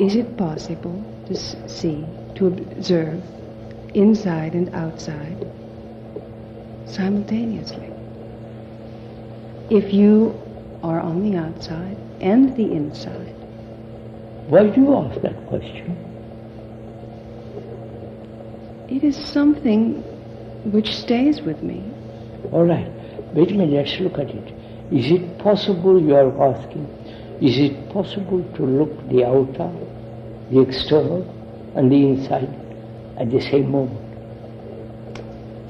is it possible to see, to observe inside and outside simultaneously? If you are on the outside and the inside. Why do you ask that question? It is something which stays with me. All right, wait a minute, let's look at it. Is it possible, you are asking, is it possible to look the outer, the external, and the inside at the same moment,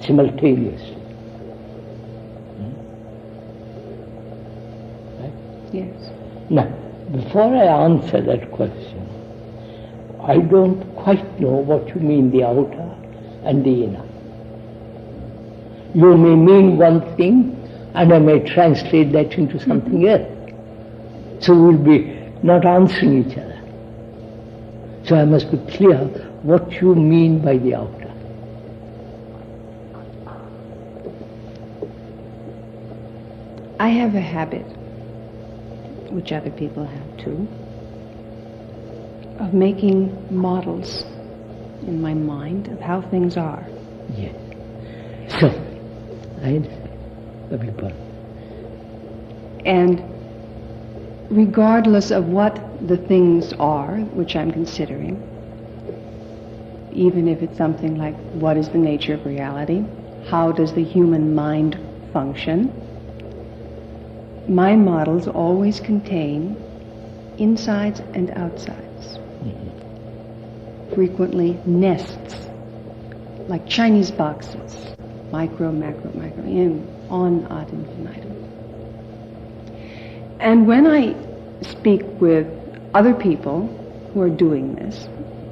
simultaneously? Right? Yes. Now, before I answer that question, I don't quite know what you mean the outer and the inner. You may mean one thing, and I may translate that into something else. So we'll be not answering each other. So I must be clear what you mean by the outer. I have a habit, which other people have too, of making models in my mind of how things are. Yes. So, I understand. And regardless of what the things are which I'm considering, even if it's something like what is the nature of reality, how does the human mind function, my models always contain insides and outsides. Frequently nests, like Chinese boxes, micro, macro, and on ad infinitum. And when I speak with other people who are doing this,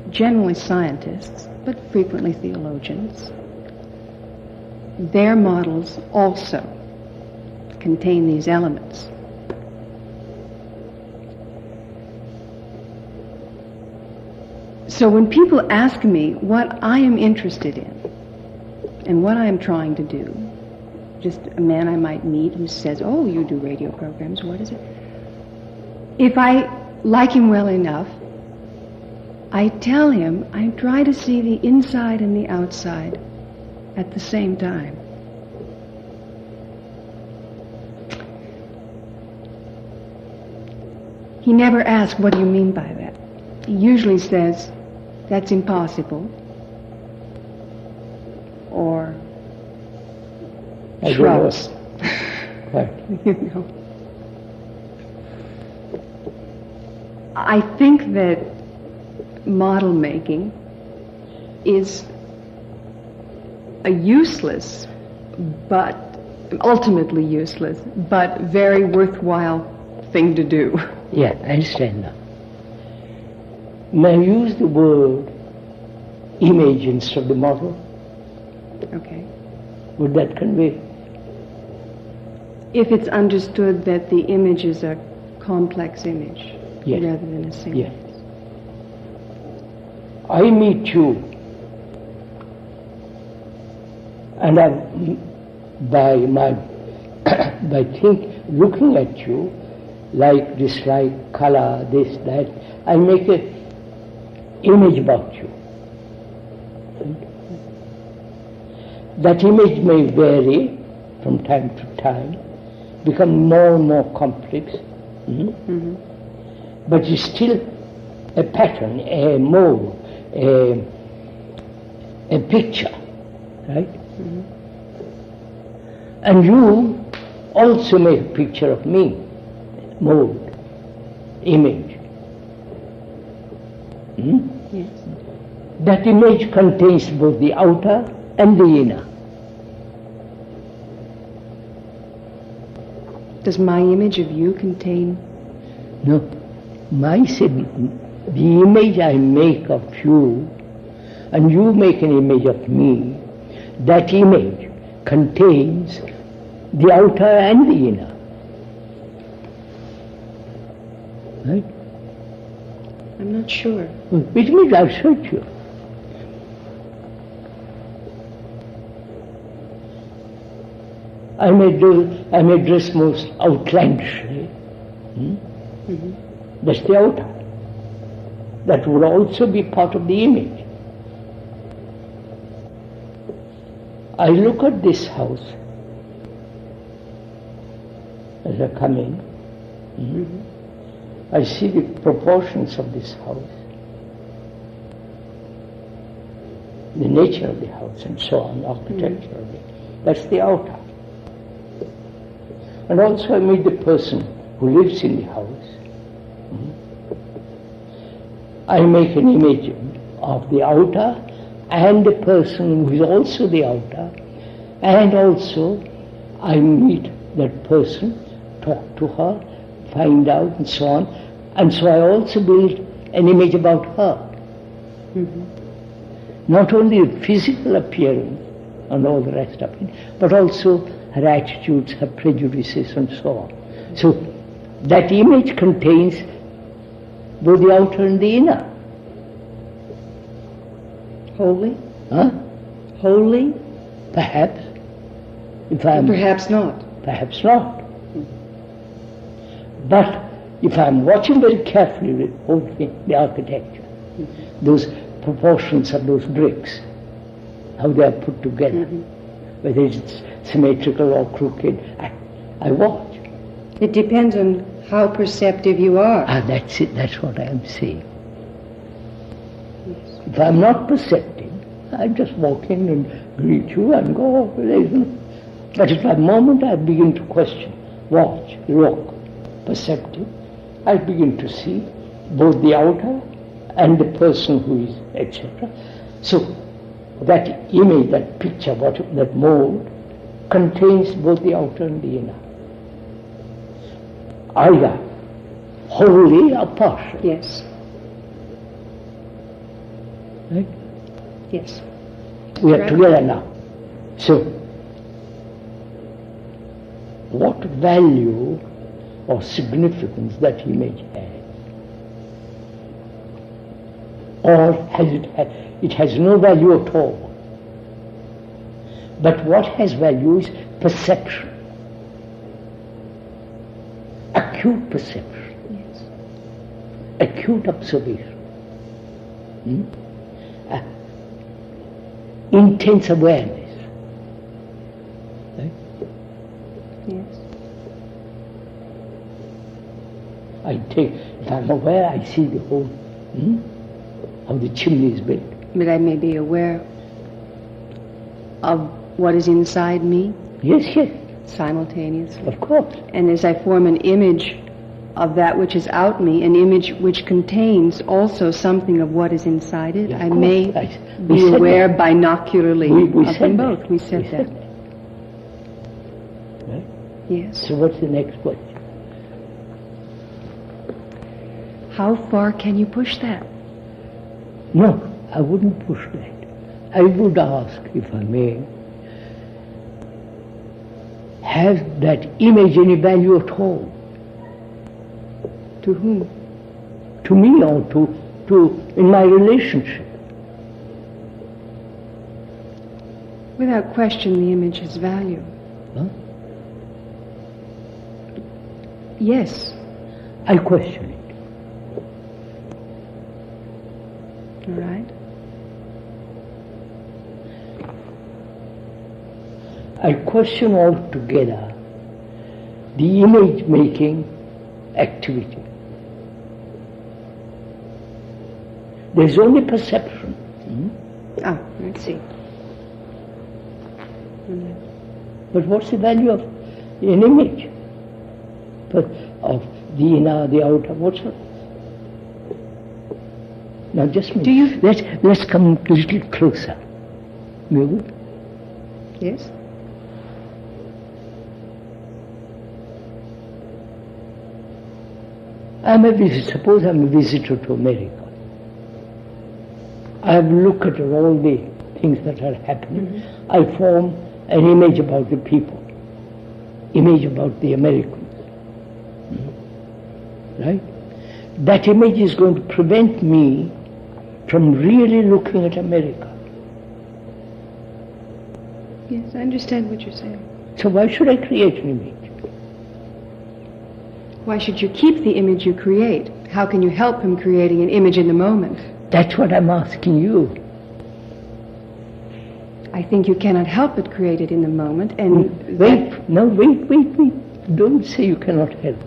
generally scientists, but frequently theologians, their models also contain these elements. So when people ask me what I am interested in and what I am trying to do, just a man I might meet who says, "Oh, you do radio programs, what is it?" If I like him well enough, I tell him I try to see the inside and the outside at the same time. He never asks, "What do you mean by that?" He usually says, "That's impossible," or shrugs. Right. You know. I think that model making is a useless, but ultimately useless, but very worthwhile thing to do. Yeah, I understand now. May I use the word image instead of the model? Okay. Would that convey? If it's understood that the image is a complex image, yes, rather than a single. Yes. I meet you, and looking at you, like, dislike, color, this, that, I make an image about you. That image may vary from time to time, become more and more complex, but it's still a pattern, a mold, a picture, right? And you also make a picture of me, mold, image. Yes. That image contains both the outer and the inner. Does my image of you contain? No, the image I make of you, and you make an image of me, that image contains the outer and the inner. Right? I'm not sure. Which means I'll search you. I may dress most outlandishly. That's the outer. that would also be part of the image. I look at this house as I come in. I see the proportions of this house, the nature of the house and so on, architecture of it. That's the outer. And also I meet the person who lives in the house. I make an image of the outer and the person who is also the outer, and also I meet that person, talk to her, find out and so on, and so I also build an image about her. Not only the physical appearance and all the rest of it, but also her attitudes, her prejudices and so on. So that image contains both the outer and the inner. Wholly? Huh? Wholly? Perhaps. If I'm Perhaps not. Perhaps not. But if I'm watching very carefully the whole thing, the architecture, those proportions of those bricks, how they are put together, whether it's symmetrical or crooked, I watch. It depends on how perceptive you are. That's it, that's what I am saying. Yes. If I'm not perceptive, I just walk in and greet you and go. But if at a moment I begin to question, watch, look, perceptive, I begin to see both the outer and the person who is, etc. So that image, that picture, that mold, contains both the outer and the inner. Either wholly or partially. Yes. Right? Yes. We are Right. together now. So, what value or significance that image has? Or it has no value at all. But what has value is perception. Acute perception. Yes. Acute observation. Intense awareness. Right? Yes. If I'm aware, I see the whole, how the chimney is built. But I may be aware of what is inside me Yes, yes, simultaneously. of course. And as I form an image of that which is out me, an image which contains also something of what is inside it, Of I course. may We be said aware that. binocularly We of said them that. both. We said We that. Right? Yes. So what's the next question? How far can you push that? No, I wouldn't push that. I would ask, if I may, has that image any value at all? To whom? To me or to in my relationship? Without question, the image has value. Huh? Yes. I question it. All right. I question altogether the image-making activity. There's only perception. Ah, I see. But what's the value of an image? But of the inner, the outer, what's it? Now just Do you- let's come a little closer. Maybe? Yes? Suppose I'm a visitor to America. I have looked at all the things that are happening. I form an image about the people, image about the Americans. Right? That image is going to prevent me from really looking at America. Yes, I understand what you're saying. So why should I create an image? Why should you keep the image you create How can you help him creating an image in the moment? That's what I'm asking you. I think you cannot help but create it in the moment, and Wait. Don't say you cannot help.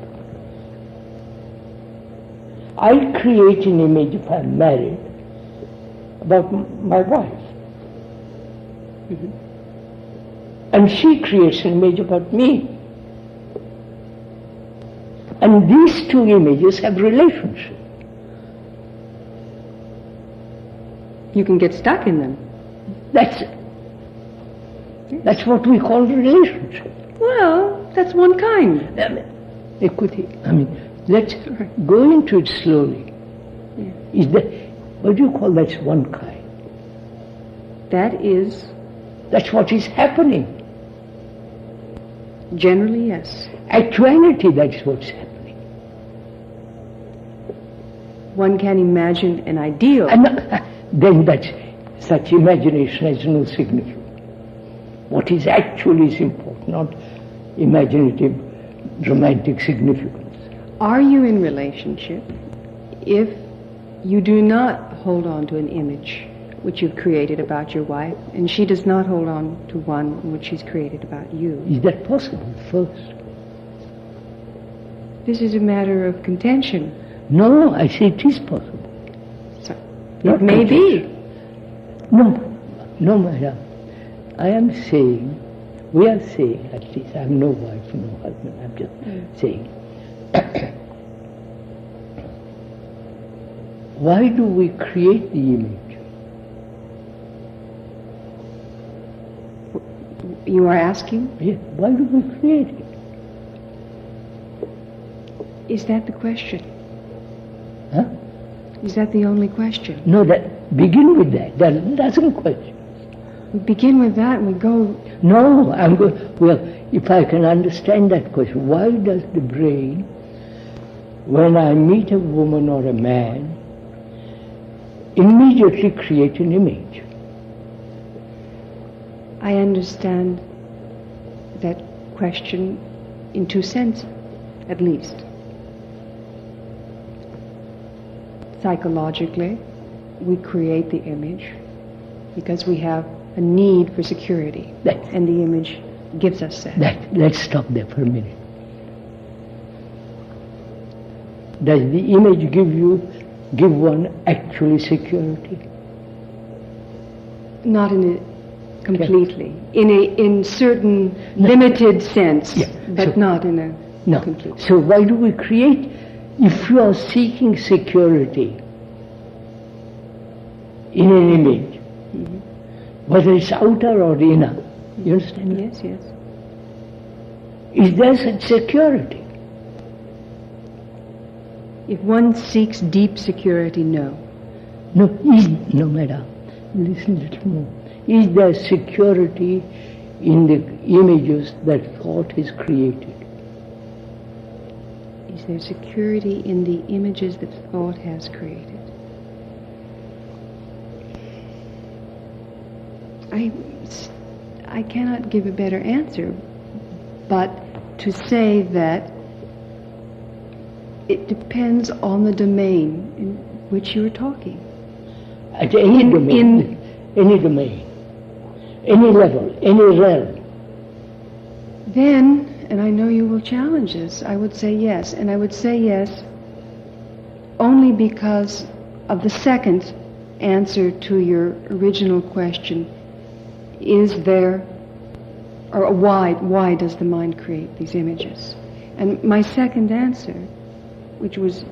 I create an image if I'm married about my wife. And she creates an image about me. And these two images have relationship. you can get stuck in them. That's what we call relationship. Well, that's one kind. Let's go into it slowly. Yeah. What do you call that's one kind? That's what is happening. Generally, yes. Actuality, that's what's happening. One can imagine an ideal. And then such imagination has no significance. What is actually is important, not imaginative, romantic significance. Are you in relationship if you do not hold on to an image which you've created about your wife, and she does not hold on to one which she's created about you? Is that possible first? This is a matter of contention. No, I say it is possible. So, Not it may be. No, madam. I am saying, we are saying, at least, I have no wife, no husband, I'm just saying, why do we create the image? You are asking? Yes, why do we create it? Is that the question? Huh? Is that the only question? No, begin with that. There are a dozen questions. We begin with that and we go... No, well, if I can understand that question, why does the brain, when I meet a woman or a man, immediately create an image? I understand that question in two senses, at least. Psychologically, we create the image because we have a need for security, and the image gives us that. Let's stop there for a minute. Does the image give one actually security? Not completely. In certain limited sense, but not in a complete. So why do we create? If you are seeking security in an image, whether it's outer or inner, you understand? Yes, yes. Is there such security? If one seeks deep security, no. No, madam. Listen a little more. Is there security in the images that thought has created? Is there security in the images that thought has created? I cannot give a better answer, but to say that it depends on the domain in which you are talking. At any domain, any level, any realm. Then, and I know you will challenge this, I would say yes. And I would say yes only because of the second answer to your original question. Is there, or why does the mind create these images? And my second answer, which was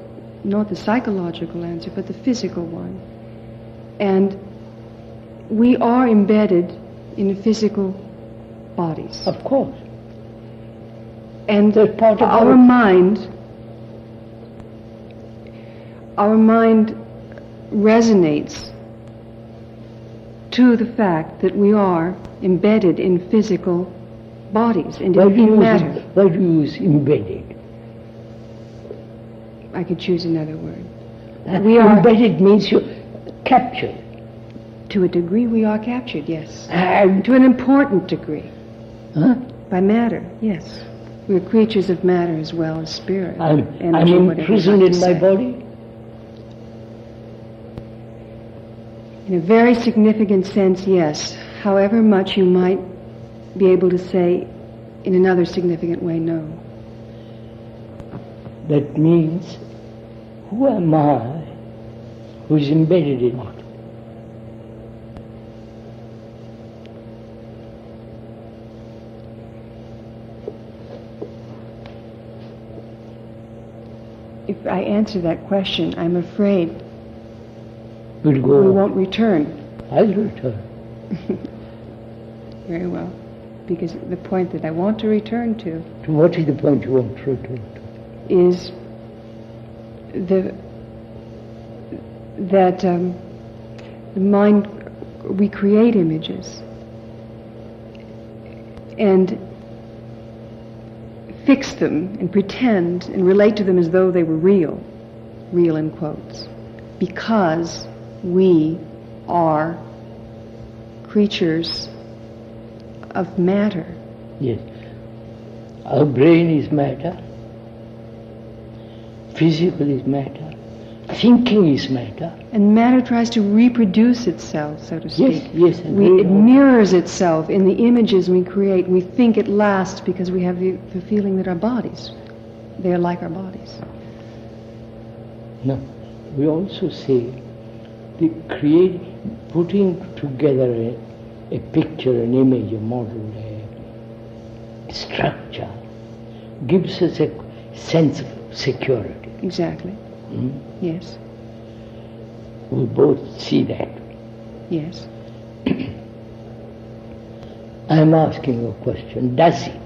not the psychological answer, but the physical one. And we are embedded in physical bodies. Of course. And part of our mind resonates to the fact that we are embedded in physical bodies and in matter. Why do you use embedded? I could choose another word. Embedded means you're captured. To a degree we are captured, yes. To an important degree. Huh? By matter, yes. We're creatures of matter as well as spirit. I'm energy, whatever imprisoned you in like my to say. body. In a very significant sense, yes. However much you might be able to say in another significant way, no. That means, who am I who is embedded in it? If I answer that question, I'm afraid We'll go we on. won't return. I'll return. Very well. Because the point that I want to return to To what is the point you want to return to? is that the mind, we create images and fix them and pretend and relate to them as though they were real in quotes, because we are creatures of matter. Yes. Our brain is matter. Physical is matter. Thinking is matter. And matter tries to reproduce itself, so to speak. Yes. It mirrors itself in the images we create. We think it lasts because we have the feeling that our bodies, they are like our bodies. No. We also say the putting together a picture, an image, a model, a structure, gives us a sense of security. Exactly. Yes. We both see that. Yes. I'm asking a question. Does it?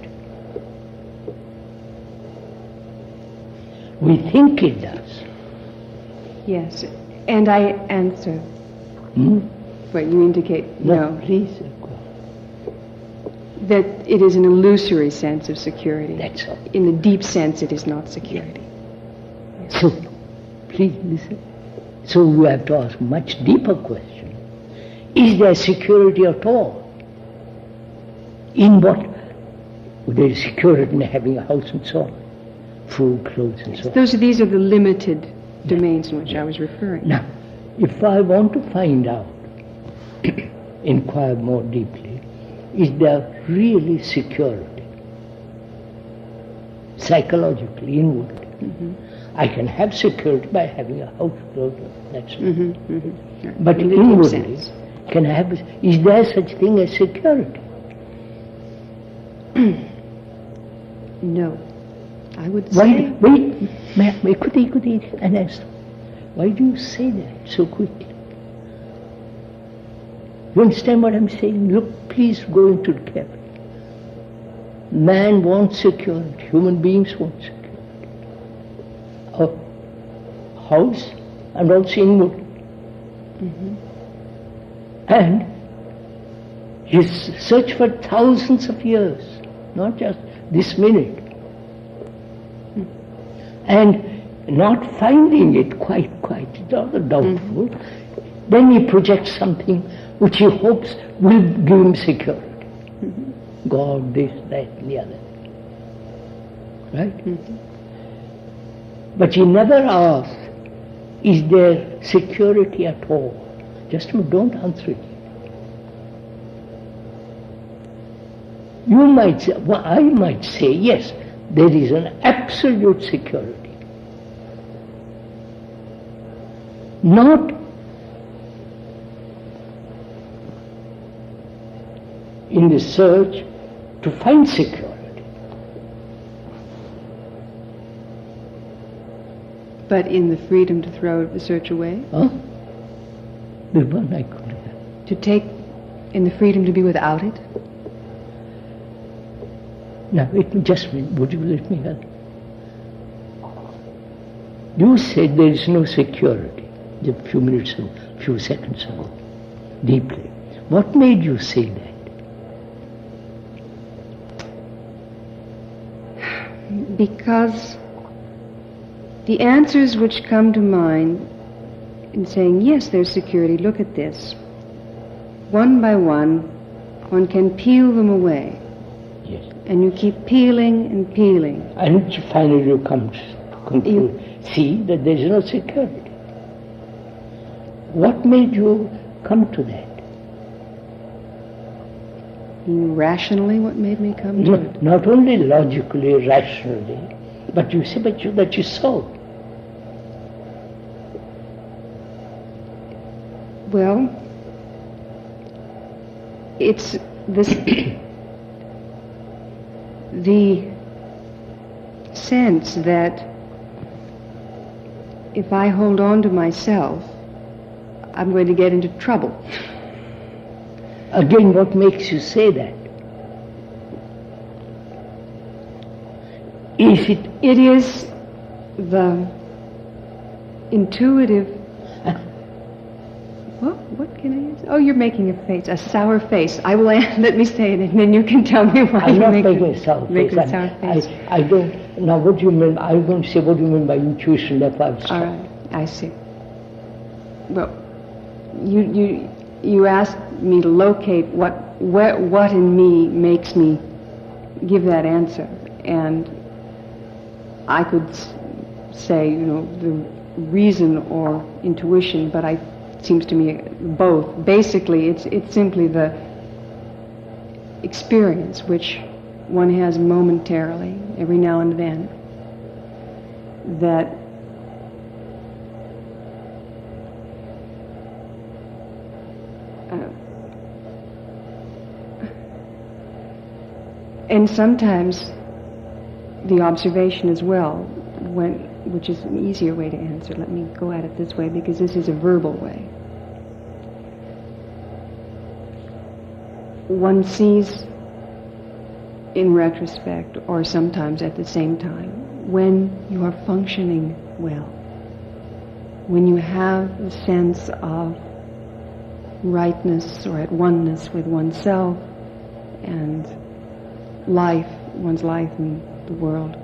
We think it does. Yes. And I answer. What you indicate, no. Please. That it is an illusory sense of security. That's all. In the deep sense, it is not security. So, please listen. So you have to ask a much deeper question. Is there security at all? In what? Well, there is security in having a house and so on. Food, clothes and so on. These are the limited domains in which I was referring. Now, if I want to find out, inquire more deeply, is there really security? Psychologically, inwardly. I can have security by having a house, clothes, that's it. But In the deep inwardly, sense. can I have, is there such thing as security? No. I would say... Wait, could an answer. Why do you say that so quickly? You understand what I'm saying? Look, please go into the cabin. Man wants security. Human beings want security. A house and also inward. And he's searched for thousands of years, not just this minute. And not finding it quite rather doubtful, then he projects something which he hopes will give him security. God, this, that, and the other. Right? But he never asks, is there security at all? Just don't answer it. You might say, well, I might say, yes, there is an absolute security. Not in the search to find security. But in the freedom to throw the search away? Huh? The one I could have. To take in the freedom to be without it? Now, just a minute, would you let me help? You said there is no security a few seconds ago, deeply. What made you say that? Because the answers which come to mind in saying, yes, there's security, look at this. One by one can peel them away. Yes. and you keep peeling and peeling. And finally you come to conclude, see that there is no security. What made you come to that? Rationally, what made me come to it? Not only logically, rationally, but you say that you saw. Well, it's this the sense that if I hold on to myself, I'm going to get into trouble. Again, what makes you say that? Is it? It is the intuitive. What can I answer? Oh, you're making a face, a sour face. I will let me say it, and then you can tell me why I'm you're not making a sour face. a sour face. I don't. Now, what do you mean? I'm going to say what do you mean by intuition? Therefore, I'll stop. All right, I see. Well, you asked me to locate what in me makes me give that answer, and I could say, the reason or intuition, but it seems to me both. Basically, it's simply the experience which one has momentarily, every now and then, that and sometimes the observation as well, which is an easier way to answer. Let me go at it this way, because this is a verbal way. One sees in retrospect, or sometimes at the same time, when you are functioning well, when you have a sense of rightness or at oneness with oneself and one's life in the world.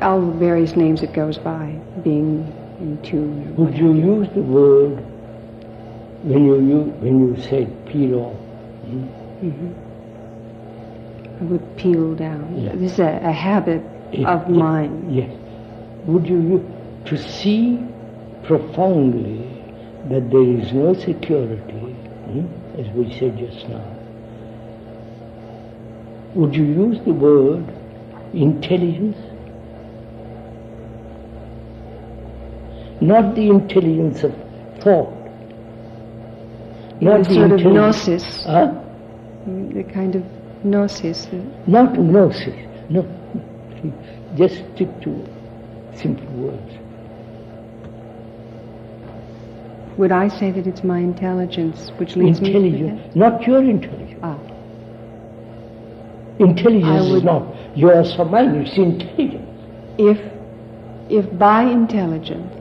All the various names it goes by, being in tune. Would you use the word when you said peel off? Mm-hmm. I would peel down. Yeah. This is a habit of mine. Yes. Would you to see profoundly that there is no security, as we said just now? Would you use the word intelligence? Not the intelligence of thought. Not the sort of intelligence. gnosis. Huh? The kind of gnosis. Not gnosis. No. Just stick to simple words. Would I say that it's my intelligence which leads me to Intelligence, not your intelligence. Ah. Intelligence is not yours or mine, it's intelligence. If by intelligence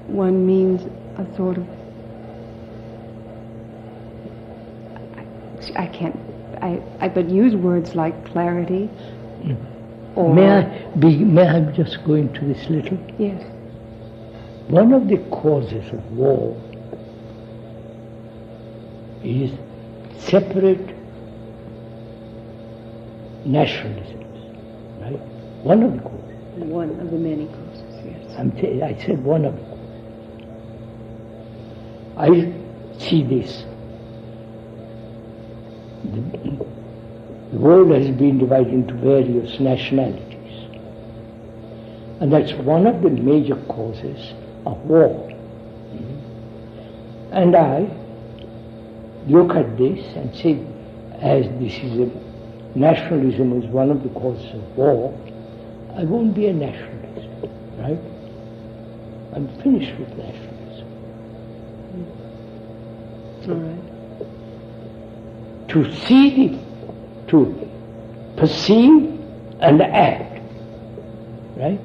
one means a sort of, I but use words like clarity, or... May I just go into this little? Yes. One of the causes of war is separate nationalisms, right? One of the causes. One of the many causes, yes. I said one of the causes. I see this. The world has been divided into various nationalities. And that's one of the major causes of war. And I look at this and say, as this is nationalism is one of the causes of war, I won't be a nationalist, right? I'm finished with nationalism. All right. To see to perceive and act, right?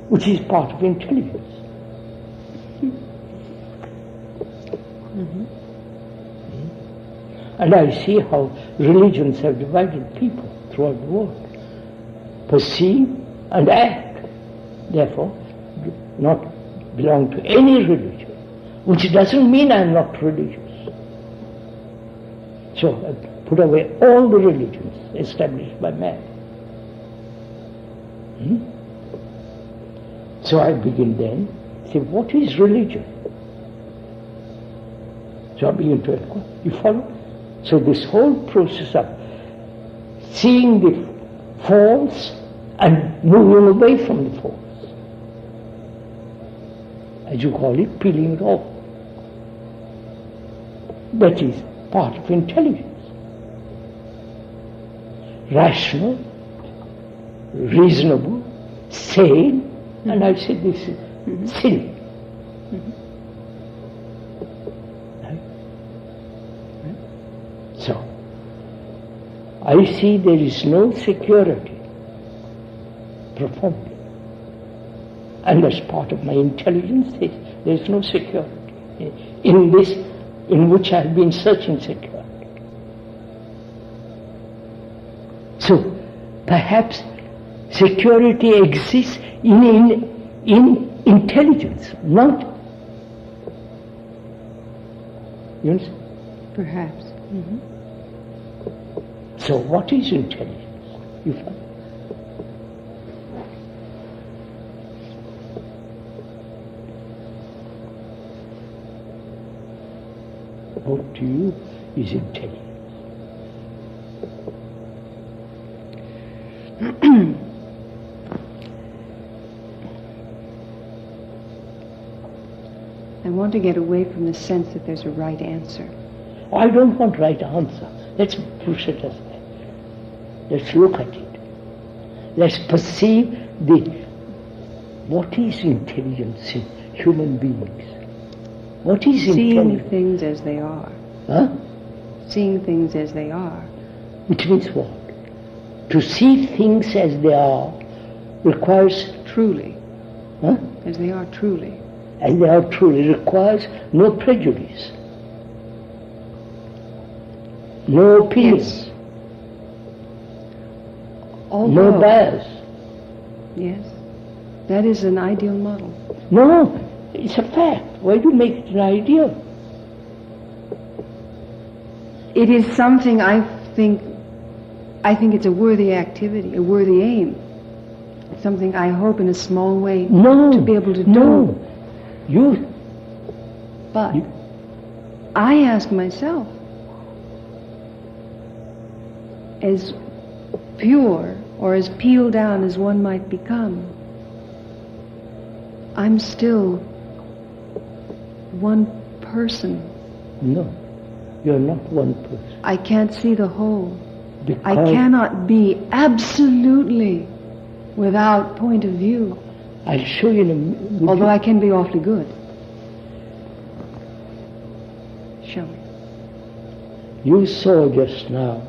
Which is part of intelligence. Mm-hmm. And I see how religions have divided people throughout the world. Perceive and act. Therefore, do not belong to any religion, which doesn't mean I'm not religious. So I put away all the religions established by man. So I begin then to say, what is religion? So I begin to inquire. You follow? So this whole process of seeing the false and moving away from the false, as you call it, peeling it off. That is part of intelligence. Rational, reasonable, sane, and I said this is silly. Right? So, I see there is no security, profoundly. And as part of my intelligence, there is no security in this, in which I have been searching security. So, perhaps security exists in intelligence, not. You understand? Perhaps. So, what is intelligence? You find? What to you is intelligence? I want to get away from the sense that there's a right answer. I don't want right answer. Let's push it aside. Let's look at it. Let's perceive what is intelligence in human beings. What is Seeing intelligence? things as they are. Huh? Seeing things as they are. Which means what? To see things as they are requires, Truly. huh? As they are truly. As they are truly, requires no prejudice, no opinion, Yes. no Although, bias. yes, that is an ideal model. No, it's a fact. Why do you make it an ideal? It is something I think it's a worthy activity, a worthy aim. Something I hope in a small way to be able to do. No, But I ask myself, as pure or as peeled down as one might become, I'm still one person. No, you're not one person. I can't see the whole. Because I cannot be absolutely without point of view, I'll show you in a minute. although I can be awfully good. Show me. You saw just now,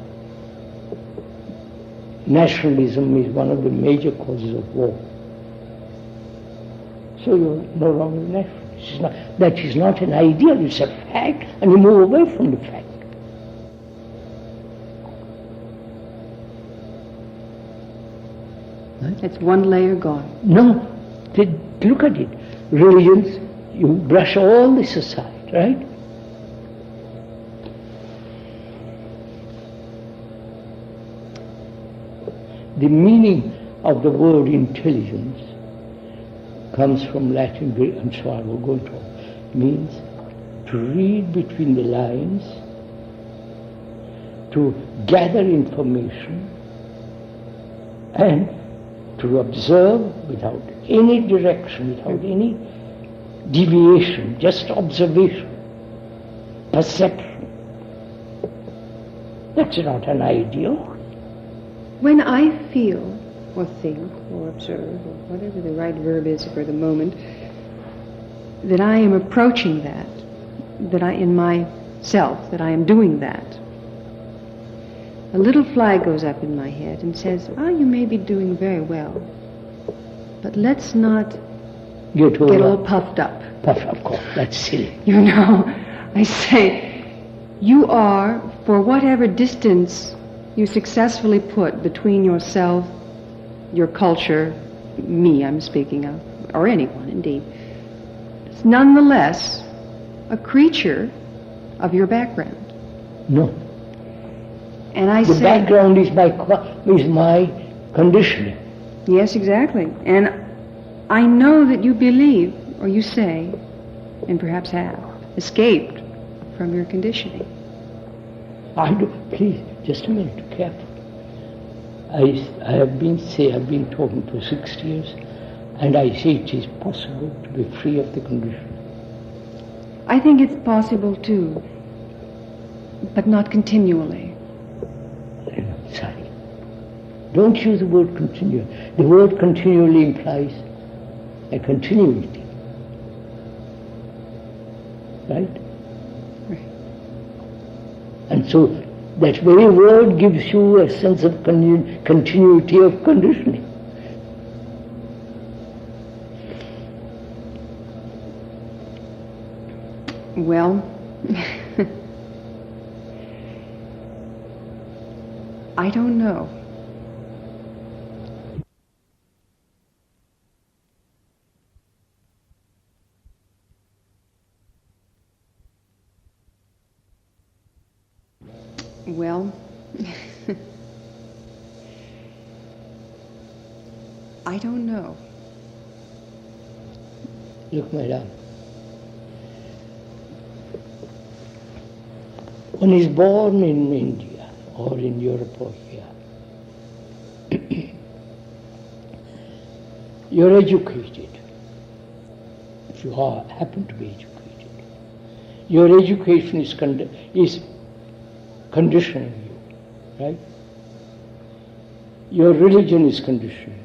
nationalism is one of the major causes of war. So you're no longer nationalist. That is not an ideal, it's a fact, and you move away from the fact. It's one layer gone. No, look at it. Religions, you brush all this aside, right? The meaning of the word intelligence comes from Latin, Greek, and so I will go into it. Means to read between the lines, to gather information, and to observe without any direction, without any deviation, just observation, perception. That's not an ideal. When I feel, or think, or observe, or whatever the right verb is for the moment, that I am approaching that I, in myself, that I am doing that, a little flag goes up in my head and says, you may be doing very well, but let's not get all puffed up. Of course, that's silly. You know, I say, you are, for whatever distance you successfully put between yourself, your culture, me I'm speaking of, or anyone indeed, it's nonetheless a creature of your background. No. And I The say, background is my conditioning. yes, exactly. And I know that you believe, or you say, and perhaps have, escaped from your conditioning. I do. Please, just a minute, careful. I've been talking for 6 years, and I say it is possible to be free of the conditioning. I think it's possible too, but not continually. Sorry. Don't use the word continually. The word continually implies a continuity. Right? Right. And so that very word gives you a sense of continuity of conditioning. Well, I don't know. Well, I don't know. Look, madam, one is born in India or in Europe or here. You're educated, if you happen to be educated. Your education is conditioning you, right? Your religion is conditioning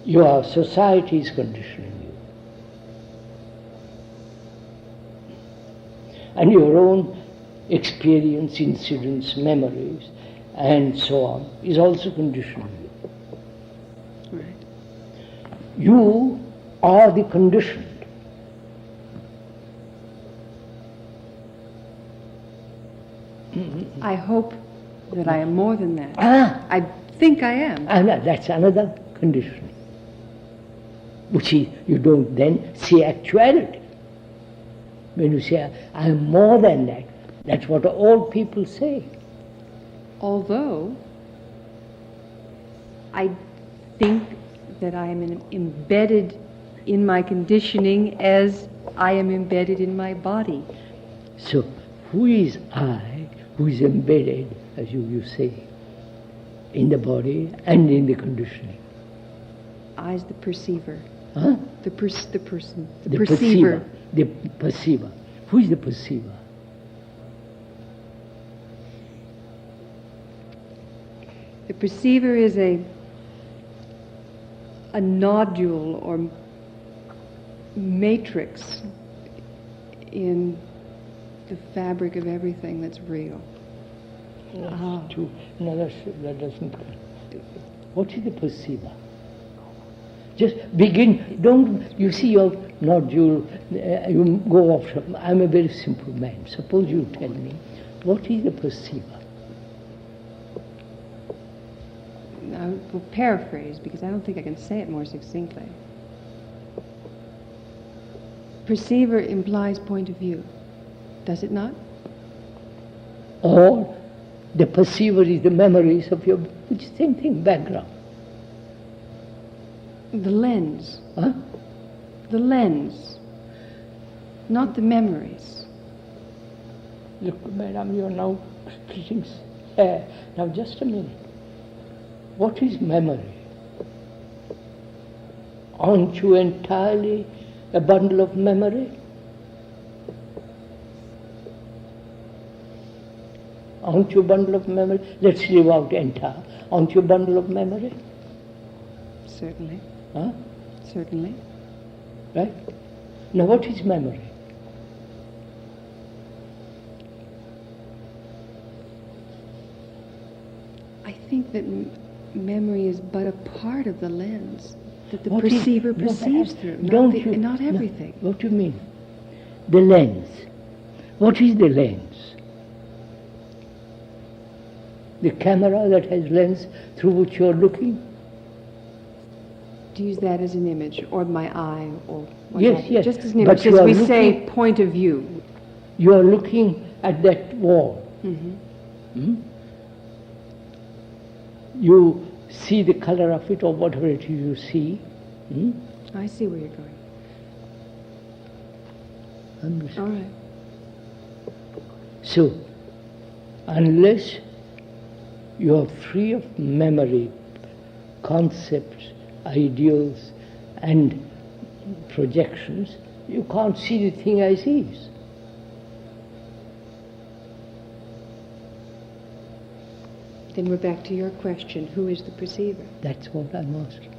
you. Your society is conditioning you. And your own experience, incidents, memories, and so on is also conditioning you. Right. You are the conditioned. I hope that I am more than that. I think I am. And that's another conditioning, which is, you don't then see actuality. When you say, I am more than that, that's what all people say. Although, I think that I am embedded in my conditioning as I am embedded in my body. So, who is I, who is embedded, as you say, in the body and in the conditioning? I is the perceiver. Huh? The person. The perceiver. perceiver. The perceiver. Who is the perceiver? The perceiver is a nodule or matrix in the fabric of everything that's real. No, that doesn't. What is the perceiver? Just begin. Don't you see your nodule? You go off. I'm a very simple man. Suppose you tell me, what is the perceiver? I will paraphrase because I don't think I can say it more succinctly. Perceiver implies point of view, does it not? Or the perceiver is the memories of your, which is same thing, background. The lens. Huh? The lens, not the memories. Look, madam, you're now splitting hair. Now, just a minute. What is memory? Aren't you entirely a bundle of memory? Aren't you a bundle of memory? Let's leave out entire. Aren't you a bundle of memory? Certainly. Huh? Certainly. Right? Now, what is memory? I think that memory is but a part of the lens that the What is- perceiver no, perceives but through, don't not, you- not no, everything. what do you mean? The lens. What is the lens? The camera that has lens through which you're looking? To use that as an image, or my eye, or what Yes, have you. yes, Just as an but image, you as are we looking- say, point of view. You are looking at that wall. Mm-hmm. You see the color of it or whatever it is you see. I see where you're going. All right. So, unless you are free of memory, concepts, ideals, and projections, you can't see the thing as is. Then we're back to your question, who is the perceiver? That's what I'm asking.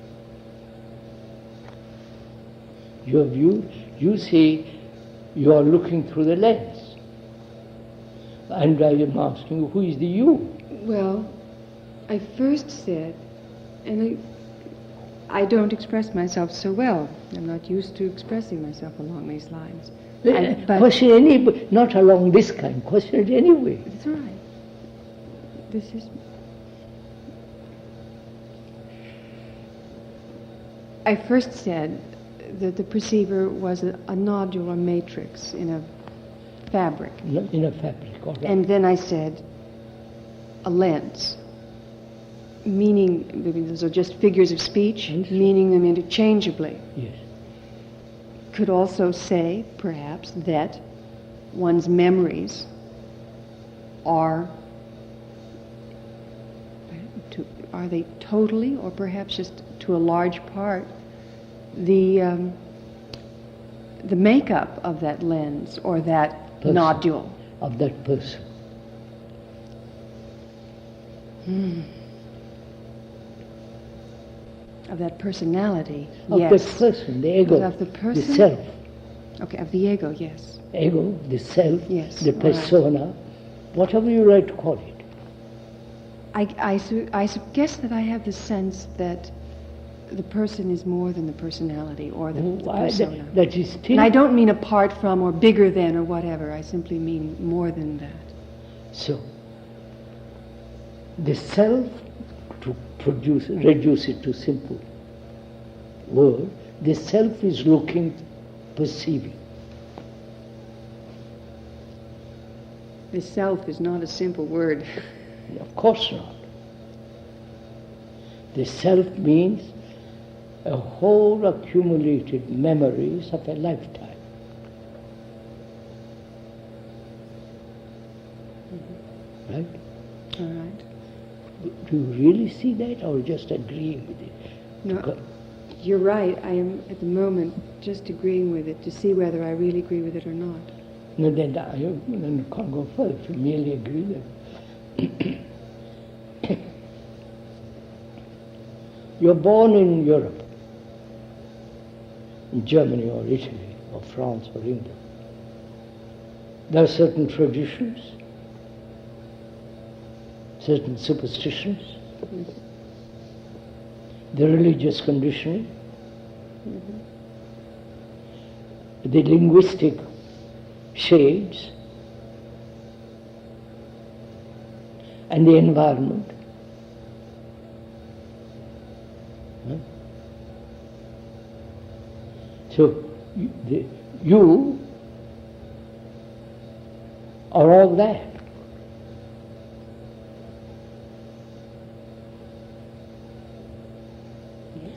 Your view, you say you are looking through the lens. And I am asking, who is the you? Well, I first said, and I don't express myself so well. I'm not used to expressing myself along these lines. But Question anybody, not along this kind, question it anyway. that's all right. This is... I first said that the perceiver was a nodule or matrix in a fabric. In a fabric, all right. And then I said a lens, meaning, those are just figures of speech, meaning them interchangeably. Yes. Could also say, perhaps, that one's memories are they totally, or perhaps just to a large part, the makeup of that lens or that person, nodule. Of that person. Of that personality, Of yes. that person, the ego, Of the person? the self. Okay, of the ego, yes. Ego, the self, Yes, the all persona, whatever you like to call it. I guess that I have the sense that the person is more than the personality or the persona. That is still... And I don't mean apart from or bigger than or whatever. I simply mean more than that. So, the self, to reduce it to simple word, the self is looking, perceiving. The self is not a simple word. Of course not. The self means a whole accumulated memories of a lifetime. Right? All right. Do you really see that, or just agreeing with it? No, you're right. I am at the moment just agreeing with it to see whether I really agree with it or not. No, then you can't go further. If you merely agree that you're born in Europe, in Germany or Italy or France or England. There are certain traditions, certain superstitions, the religious conditioning, the linguistic shades, and the environment. So you are all that.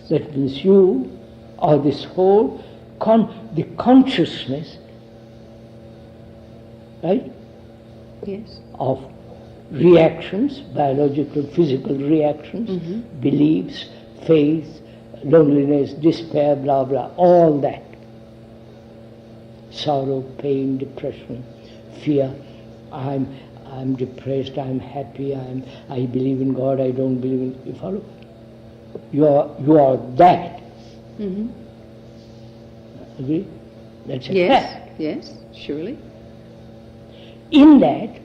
That means you are this whole, the consciousness, right? Yes. Of reactions, biological, physical reactions, beliefs, faith, loneliness, despair, blah, blah, all that. Sorrow, pain, depression, fear. I'm depressed, I'm happy, I believe in God, I don't believe in... You follow? You are that. Agree? That's a fact. Yes, surely. In that,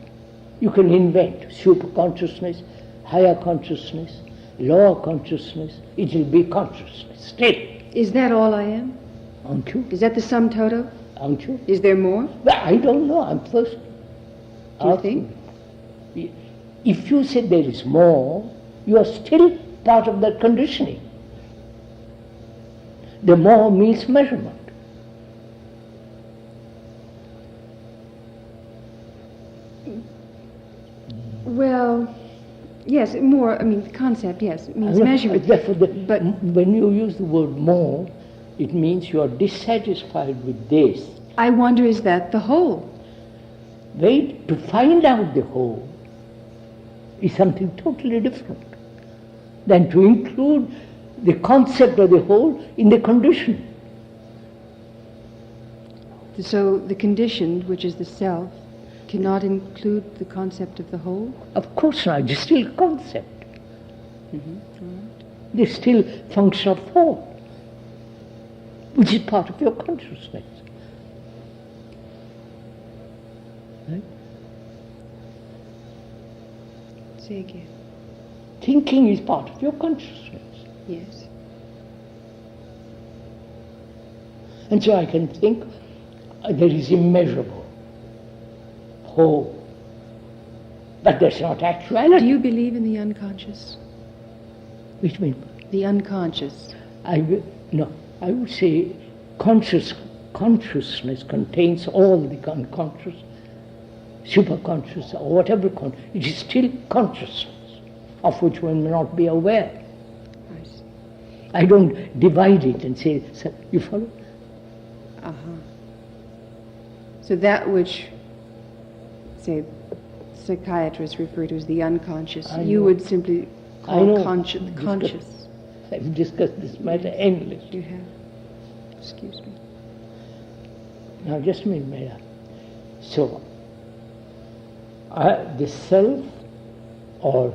you can invent super consciousness, higher consciousness, lower consciousness. It will be consciousness still. Is that all I am? Aren't you? Is that the sum total? Aren't you? Is there more? Well, I don't know. I'm first. Do you think? If you say there is more, you are still part of that conditioning. The more means measurement. Yes, more, I mean, the concept, yes, it means measurement. Therefore, But when you use the word more, it means you are dissatisfied with this. I wonder, is that the whole? Wait, to find out the whole is something totally different than to include the concept of the whole in the condition. So the conditioned, which is the self, cannot include the concept of the whole? Of course not, it's still a concept. They still function of thought, which is part of your consciousness. Right? Say again. Thinking is part of your consciousness. Yes. And so I can think there is immeasurable whole. But that's not actuality. Do you believe in the unconscious? Which means? The unconscious. I would say consciousness contains all the unconscious, superconscious, or whatever. It is still consciousness, of which one may not be aware. I see. I don't divide it and say, you follow? So that which, say, psychiatrists refer to as the unconscious, you would simply call conscious. I've discussed this matter endlessly. You have. Excuse me. Now, just a minute, Maya. So, the self or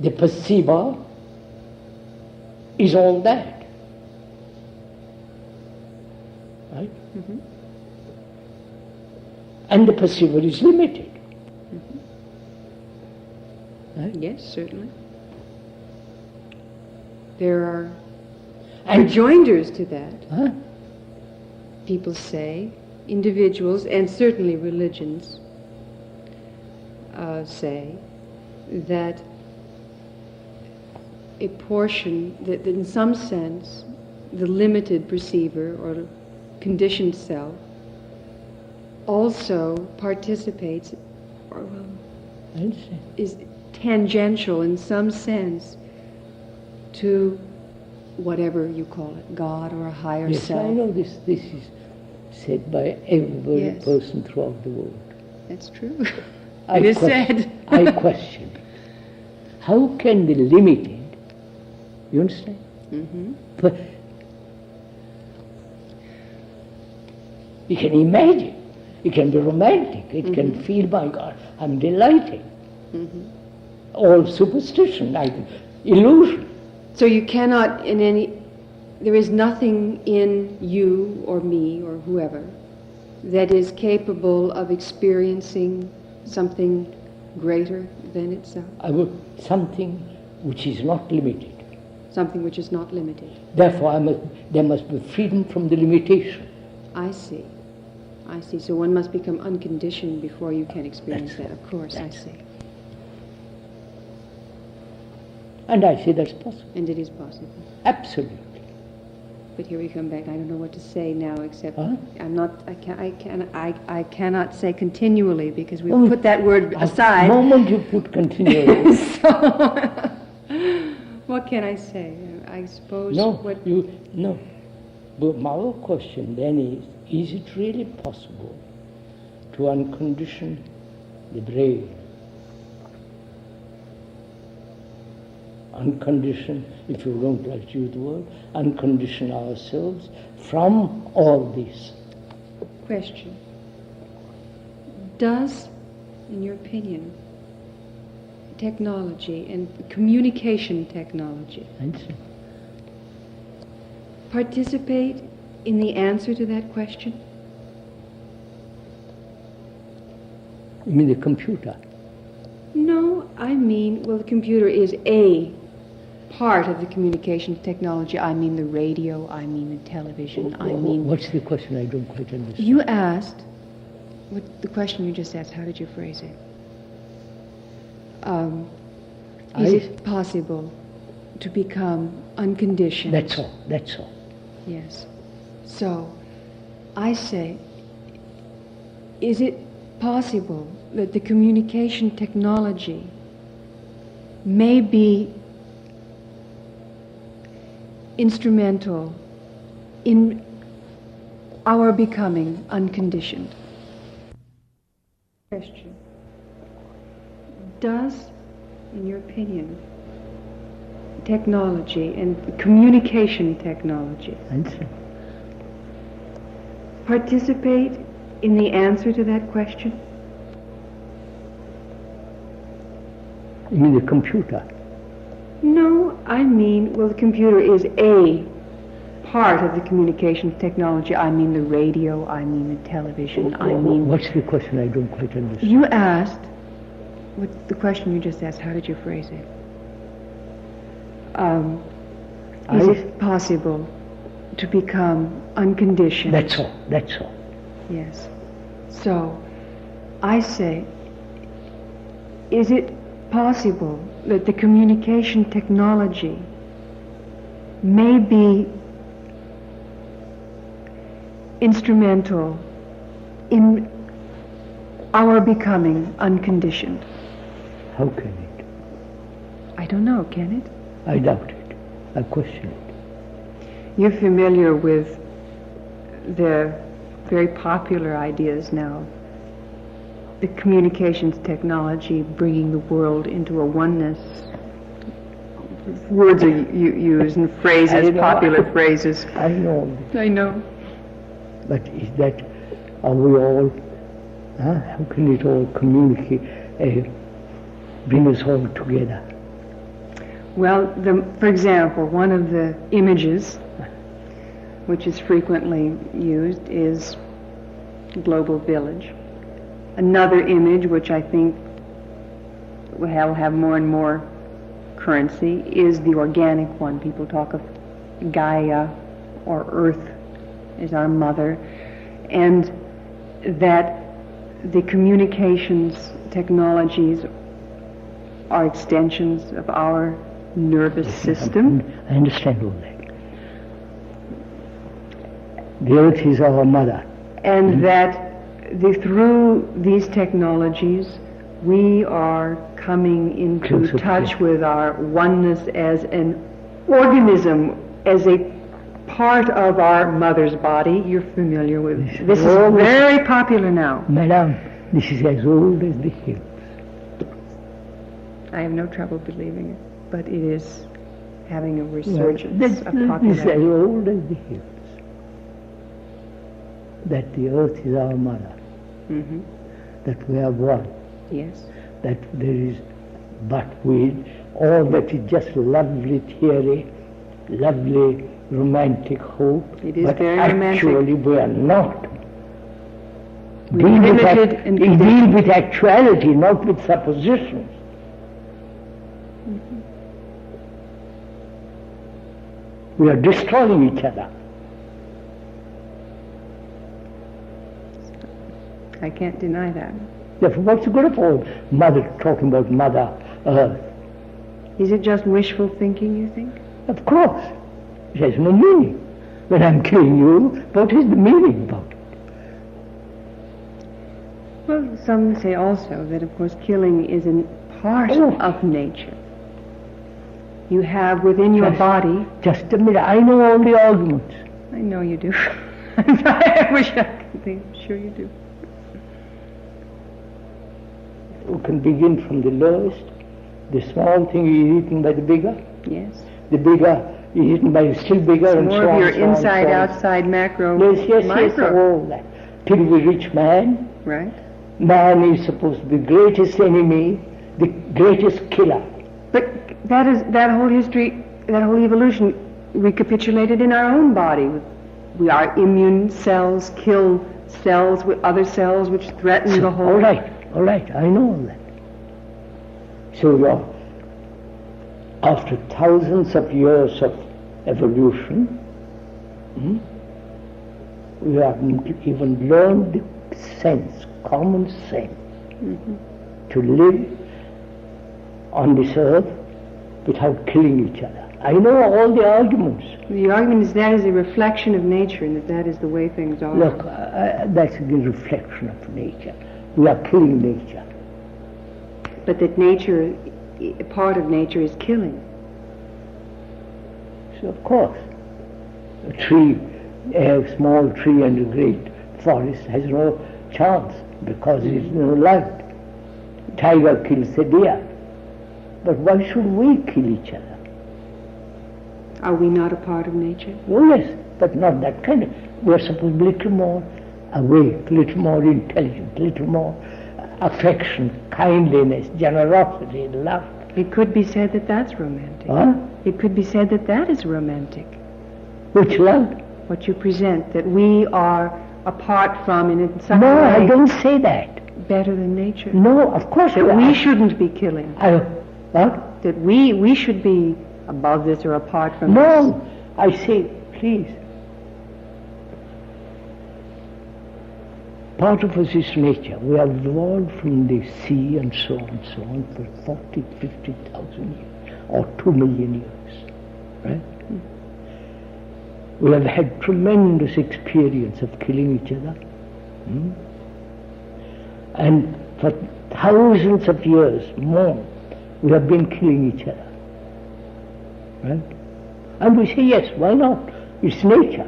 the perceiver is all that. Right? Mm-hmm. And the perceiver is limited. Right? Yes, certainly. There are rejoinders to that. Huh? People say, individuals, and certainly religions, say that a portion, that in some sense, the limited perceiver or conditioned self also participates, or is tangential in some sense to whatever you call it, God or a higher yes, self. I know this is said by every Yes. person throughout the world. That's true. It is said. I question. How can the limited, you understand? Mm-hmm. But you can imagine, it can be romantic, it can feel, my God, I'm delighted. All superstition, illusion. So you cannot there is nothing in you or me or whoever that is capable of experiencing something greater than itself. Something which is not limited. Something which is not limited. Therefore, there must be freedom from the limitation. I see. So one must become unconditioned before you can experience That's that. Of course, I see. And I say that's possible. And it is possible. Absolutely. But here we come back. I don't know what to say now, except Huh? I cannot say continually because we put that word aside. The moment you put continually. So, what can I say? I suppose No. But my question then is it really possible to uncondition the brain? Uncondition, if you don't like to use the word, uncondition ourselves from all this. Question. Does, in your opinion, technology and communication technology participate in the answer to that question? You mean the computer? No, I mean, well, the computer is a part of the communication technology. I mean the radio, I mean the television, I mean... What's the question? I don't quite understand. You asked, the question you just asked, how did you phrase it? Is it possible to become unconditioned? That's all. Yes. So, I say, is it possible that the communication technology may be instrumental in our becoming unconditioned. Question. Does, in your opinion, technology and communication technology Answer. participate in the answer to that question? You mean the computer? No, I mean, well, the computer is a part of the communications technology. I mean the radio, I mean the television, I mean... What's the question? I don't quite understand. You asked, what the question you just asked, how did you phrase it? Is it possible to become unconditioned? That's all, that's all. Yes. So, I say, is it possible that the communication technology may be instrumental in our becoming unconditioned? How can it? I don't know, can it? I doubt it. I question it. You're familiar with the very popular ideas now, the communications technology bringing the world into a oneness. Words are used and phrases, popular phrases. I know. I know. But is that, are we all, how can it all communicate, bring us all together? Well, for example, one of the images which is frequently used is global village. Another image which I think will have more and more currency is the organic one. People talk of Gaia or Earth as our mother, and that the communications technologies are extensions of our nervous system. I understand all that. The earth is our mother. And that through these technologies we are coming into touch with our oneness as an organism, as a part of our mother's body. You're familiar with this. Is very popular now. Madam, this is as old as the hills. I have no trouble believing it, but it is having a resurgence of This is popularity. as old as the hills. That the earth is our mother. Mm-hmm. That we are one. Yes. That there is but with all that is just lovely theory, lovely romantic hope. It is but very actually romantic. we are not. We are limited and deal conditioned. with actuality, not with suppositions. Mm-hmm. We are destroying each other. I can't deny that. Therefore, what's the good of all mother talking about Mother Earth? Is it just wishful thinking, you think? Of course. It has no meaning. When I'm killing you, what is the meaning about it? Well, some say also that, of course, killing is a part of nature. You have within your body... Just a minute, I know all the arguments. I know you do. I wish I could think. I'm sure you do. We can begin from the lowest. The small thing is eaten by the bigger. Yes. The bigger is eaten by the still bigger, It's and more so of on, your so on, inside, so on. outside, macro, Yes, micro. all that. Till we reach man. Right. Man is supposed to be the greatest enemy, the greatest killer. But that whole history, that whole evolution recapitulated in our own body. Our immune cells kill cells with other cells which threaten the whole... All right, I know all that. So after thousands of years of evolution, we haven't even learned the sense, common sense, to live on this earth without killing each other. I know all the arguments. The argument is that is a reflection of nature and that is the way things are. Look, that's the reflection of nature. We are killing nature. But that nature part of nature is killing. So of course, a tree, a small tree and a great forest has no chance because there is no light. Tiger kills a deer. But why should we kill each other? Are we not a part of nature? Oh yes, but not that kind of. We are supposed to be a little more awake, a little more intelligent, a little more affection, kindliness, generosity, love. It could be said that that's romantic. Huh? It could be said that that is romantic. Which love? What you present, that we are apart from and in some No, way I don't say that. better than nature. No, of course That we shouldn't be killing. What? That we should be above this or apart from this. No, I say, please. Part of us is nature. We have evolved from the sea and so on for 40, 50,000 years or 2 million years, right? We have had tremendous experience of killing each other. And for thousands of years more, we have been killing each other. Right? And we say, yes, why not? It's nature.